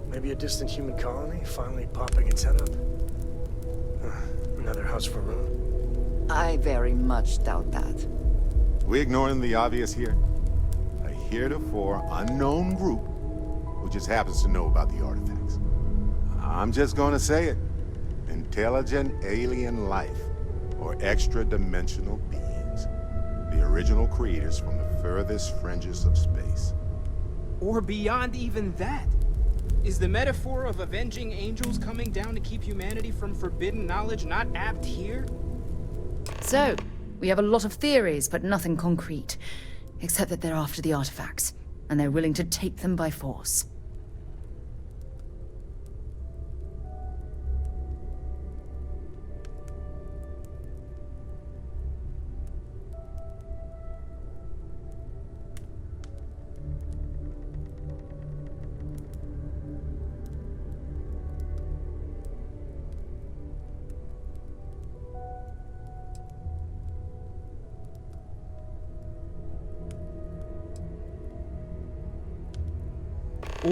S23: Maybe a distant human colony finally popping its head up. Another house for Rune.
S22: I very much doubt that.
S24: We ignoring the obvious here? Heretofore unknown group who just happens to know about the artifacts. I'm just gonna say it. Intelligent alien life, or extra-dimensional beings. The original creators from the furthest fringes of space.
S5: Or beyond even that. Is the metaphor of avenging angels coming down to keep humanity from forbidden knowledge not apt here?
S22: So, we have a lot of theories, but nothing concrete. Except that they're after the artifacts, and they're willing to take them by force.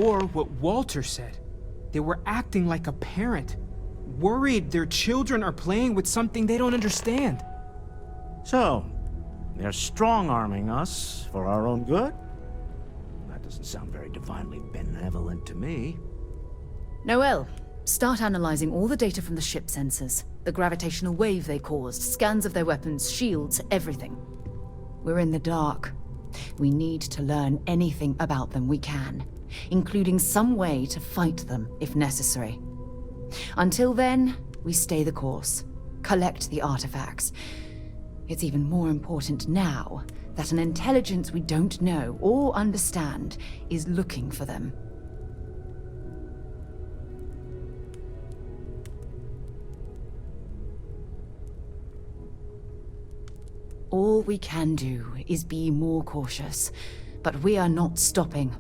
S5: Or what Walter said. They were acting like a parent, worried their children are playing with something they don't understand.
S13: So, they're strong-arming us for our own good? That doesn't sound very divinely benevolent to me.
S22: Noel, start analyzing all the data from the ship sensors. The gravitational wave they caused, scans of their weapons, shields, everything. We're in the dark. We need to learn anything about them we can, including some way to fight them if necessary. Until then, we stay the course, collect the artifacts. It's even more important now that an intelligence we don't know or understand is looking for them. All we can do is be more cautious, but we are not stopping.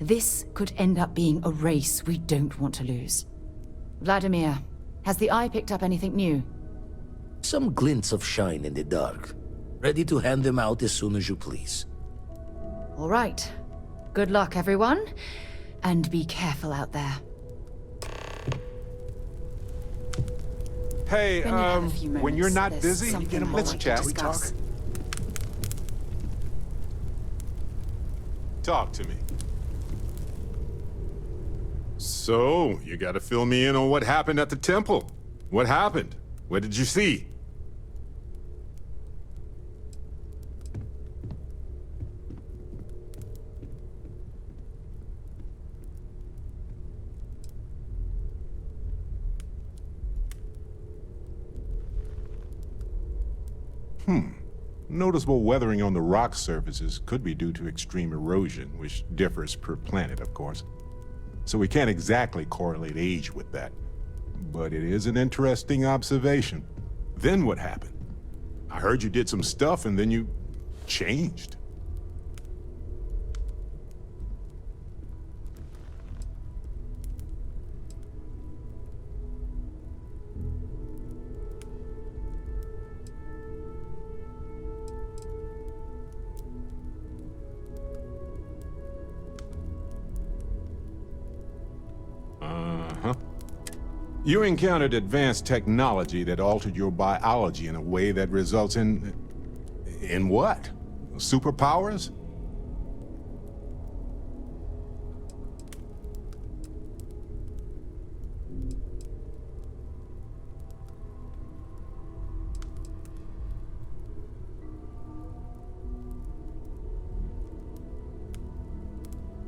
S22: This could end up being a race we don't want to lose. Vladimir, has the Eye picked up anything new?
S21: Some glints of shine in the dark. Ready to hand them out as soon as you please.
S22: All right. Good luck, everyone. And be careful out there.
S24: Hey,
S22: When you have a few
S24: when you're
S22: moments,
S24: not
S22: there's
S24: busy,
S22: something I'd
S24: let's
S22: like to
S24: chat.
S22: discuss.
S24: Talk to me. So, you gotta fill me in on what happened at the temple. What happened? What did you see? Noticeable weathering on the rock surfaces could be due to extreme erosion, which differs per planet, of course. So we can't exactly correlate age with that. But it is an interesting observation. Then what happened? I heard you did some stuff and then you changed. You encountered advanced technology that altered your biology in a way that results in what? Superpowers?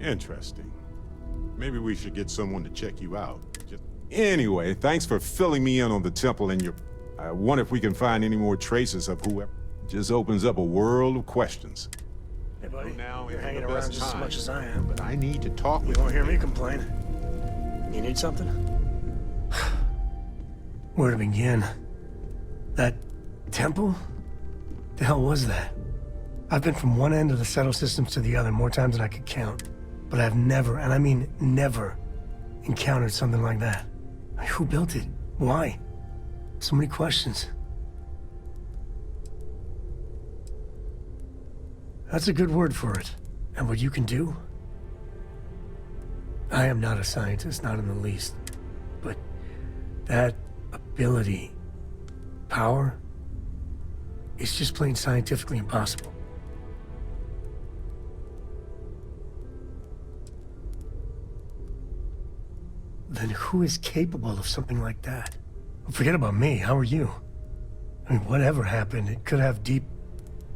S24: Interesting. Maybe we should get someone to check you out. Anyway, thanks for filling me in on the temple and your... I wonder if we can find any more traces of whoever. Just opens up a world of questions.
S23: Hey, buddy.
S24: Now
S23: You're hanging
S24: the
S23: around
S24: best
S23: just as
S24: time,
S23: much as I am.
S24: but I need to talk
S23: You
S24: with
S23: won't
S24: you.
S23: hear me complain. You need something? Where to begin? That temple? The hell was that? I've been from one end of the settle systems to the other more times than I could count. But I've never, and I mean never, encountered something like that. Who built it? Why? So many questions. That's a good word for it. And what you can do? I am not a scientist, not in the least. But that ability, power, it's just plain scientifically impossible. Then who is capable of something like that? Forget about me, how are you? I mean, whatever happened, it could have deep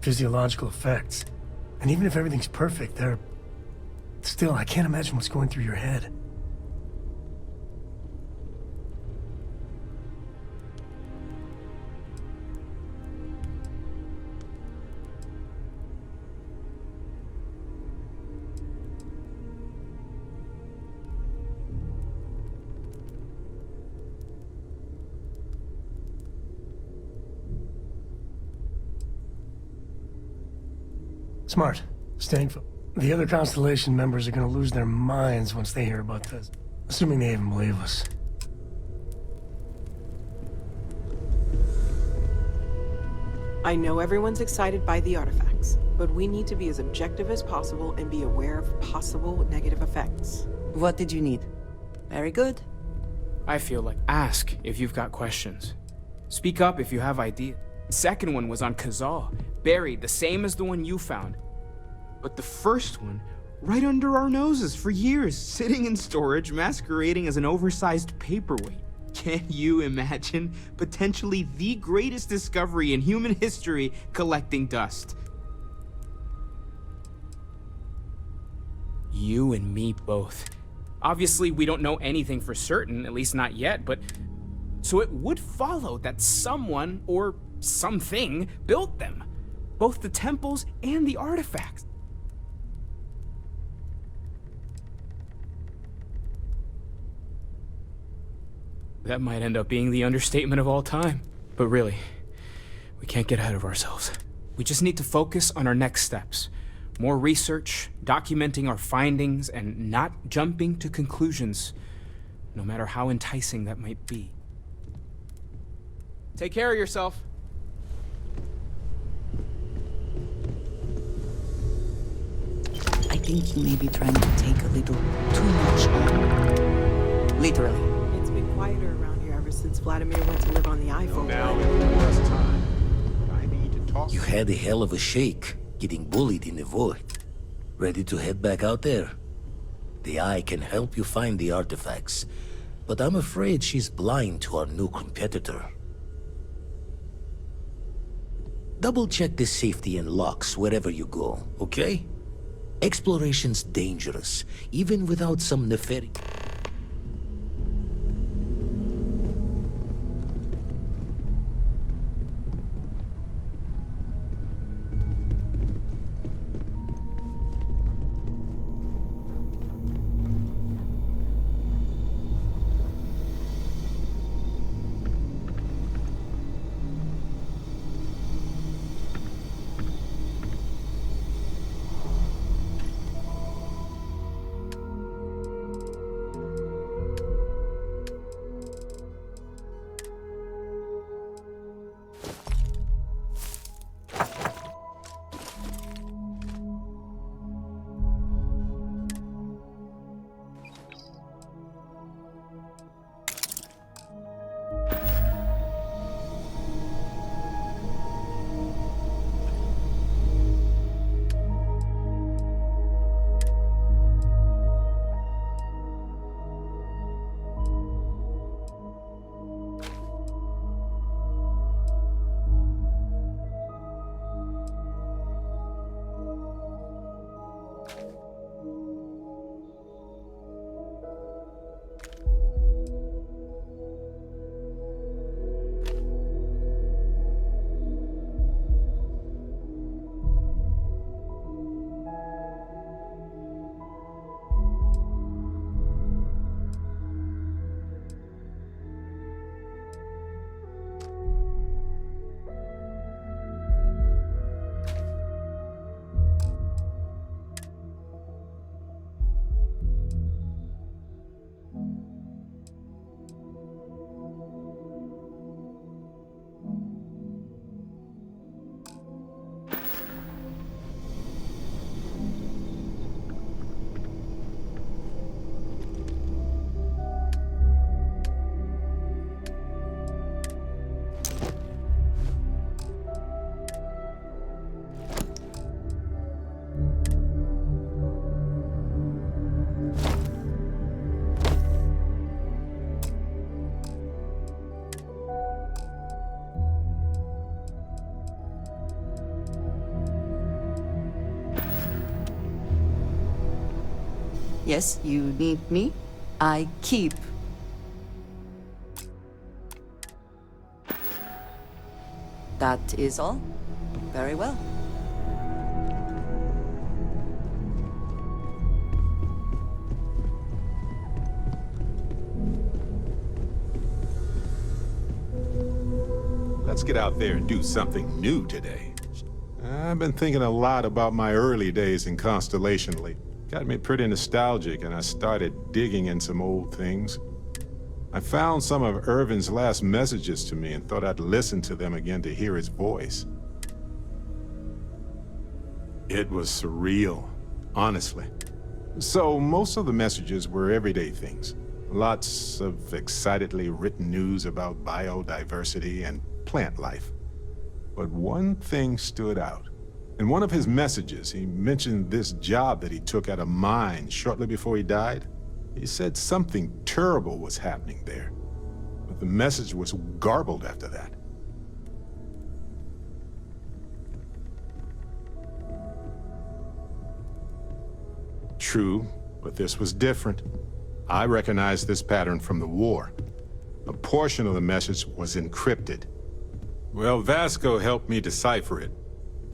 S23: physiological effects. And even if everything's perfect, still, I can't imagine what's going through your head. Smart. Staying The other Constellation members are gonna lose their minds once they hear about this. Assuming they even believe us.
S20: I know everyone's excited by the artifacts, but we need to be as objective as possible and be aware of possible negative effects.
S3: What did you need? Very good.
S5: I feel like ask if you've got questions. Speak up if you have ideas. The second one was on Kazal, buried the same as the one you found. But the first one, right under our noses for years, sitting in storage, masquerading as an oversized paperweight. Can you imagine potentially the greatest discovery in human history collecting dust? You and me both. Obviously, we don't know anything for certain, at least not yet, but... So it would follow that someone, or something, built them. Both the temples and the artifacts. That might end up being the understatement of all time. But really, we can't get ahead of ourselves. We just need to focus on our next steps. More research, documenting our findings, and not jumping to conclusions, no matter how enticing that might be. Take care of yourself.
S3: think you may be trying to take a little too much on. Literally.
S20: It's been quieter around here ever since Vladimir went to live on the iPhone.
S24: Now it's time. I need to talk.
S21: You had a hell of a shake, getting bullied in the void. Ready to head back out there? The Eye can help you find the artifacts, but I'm afraid she's blind to our new competitor. Double-check the safety and locks wherever you go, okay? Exploration's dangerous, even without some nefarious...
S3: Yes, you need me? I keep. That is all? Very well.
S24: Let's get out there and do something new today. I've been thinking a lot about my early days in Constellation lately. Got me pretty nostalgic, and I started digging in some old things. I found some of Irvin's last messages to me and thought I'd listen to them again to hear his voice. It was surreal, honestly. So most of the messages were everyday things. Lots of excitedly written news about biodiversity and plant life. But one thing stood out. In one of his messages, he mentioned this job that he took at a mine shortly before he died. He said something terrible was happening there, but the message was garbled after that. True, but this was different. I recognized this pattern from the war. A portion of the message was encrypted. Well, Vasco helped me decipher it.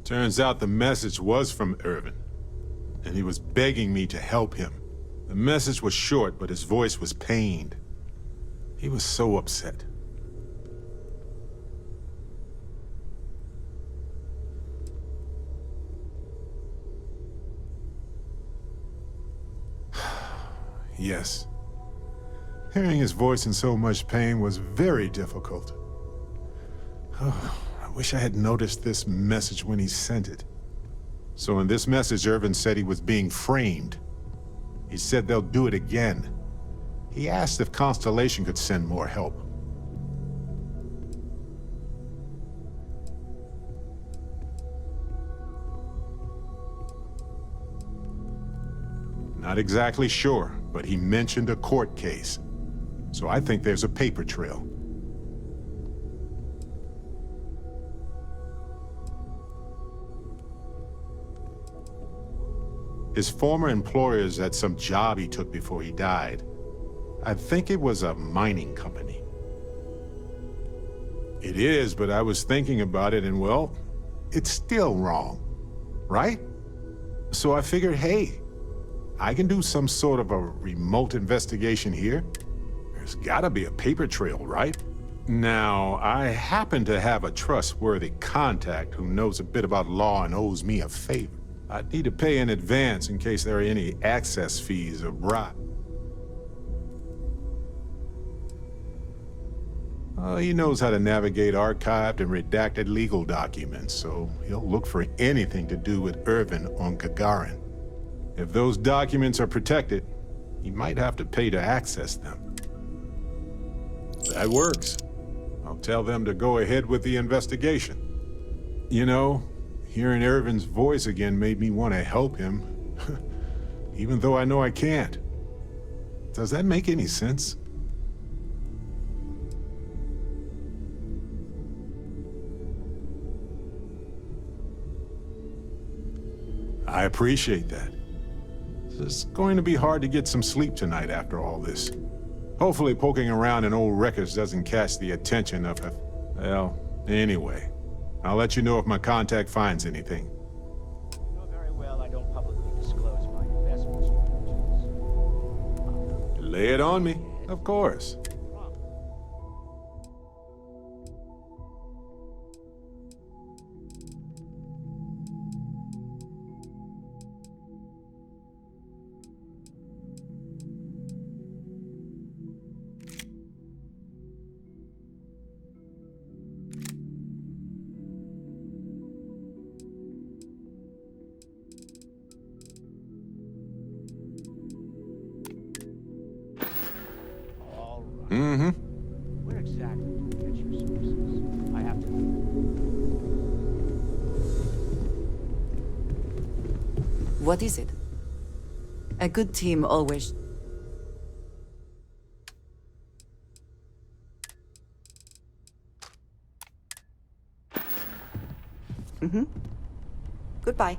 S24: Turns out the message was from Irvin, and he was begging me to help him. The message was short, but his voice was pained. He was so upset. Yes. Hearing his voice in so much pain was very difficult. Oh, I wish I had noticed this message when he sent it. So in this message, Irvin said he was being framed. He said they'll do it again. He asked if Constellation could send more help. Not exactly sure, but he mentioned a court case. So I think there's a paper trail. His former employers had some job he took before he died. I think it was a mining company. It is, but I was thinking about it and, well, it's still wrong, right? So I figured, hey, I can do some sort of a remote investigation here. There's gotta be a paper trail, right? Now, I happen to have a trustworthy contact who knows a bit about law and owes me a favor. I'd need to pay in advance in case there are any access fees or bribe. He knows how to navigate archived and redacted legal documents, so he'll look for anything to do with Irvin on Gagarin. If those documents are protected, he might have to pay to access them. That works. I'll tell them to go ahead with the investigation. You know, hearing Irvin's voice again made me want to help him, even though I know I can't. Does that make any sense? I appreciate that. It's going to be hard to get some sleep tonight after all this. Hopefully poking around in old records doesn't catch the attention of well, anyway. I'll let you know if my contact finds anything.
S13: You know very well I don't publicly disclose my investment strategies.
S24: Lay it on me, of course. Mm-hmm.
S13: Where exactly do you get your sources? I have to.
S3: What is it? A good team always... Mm-hmm. Goodbye.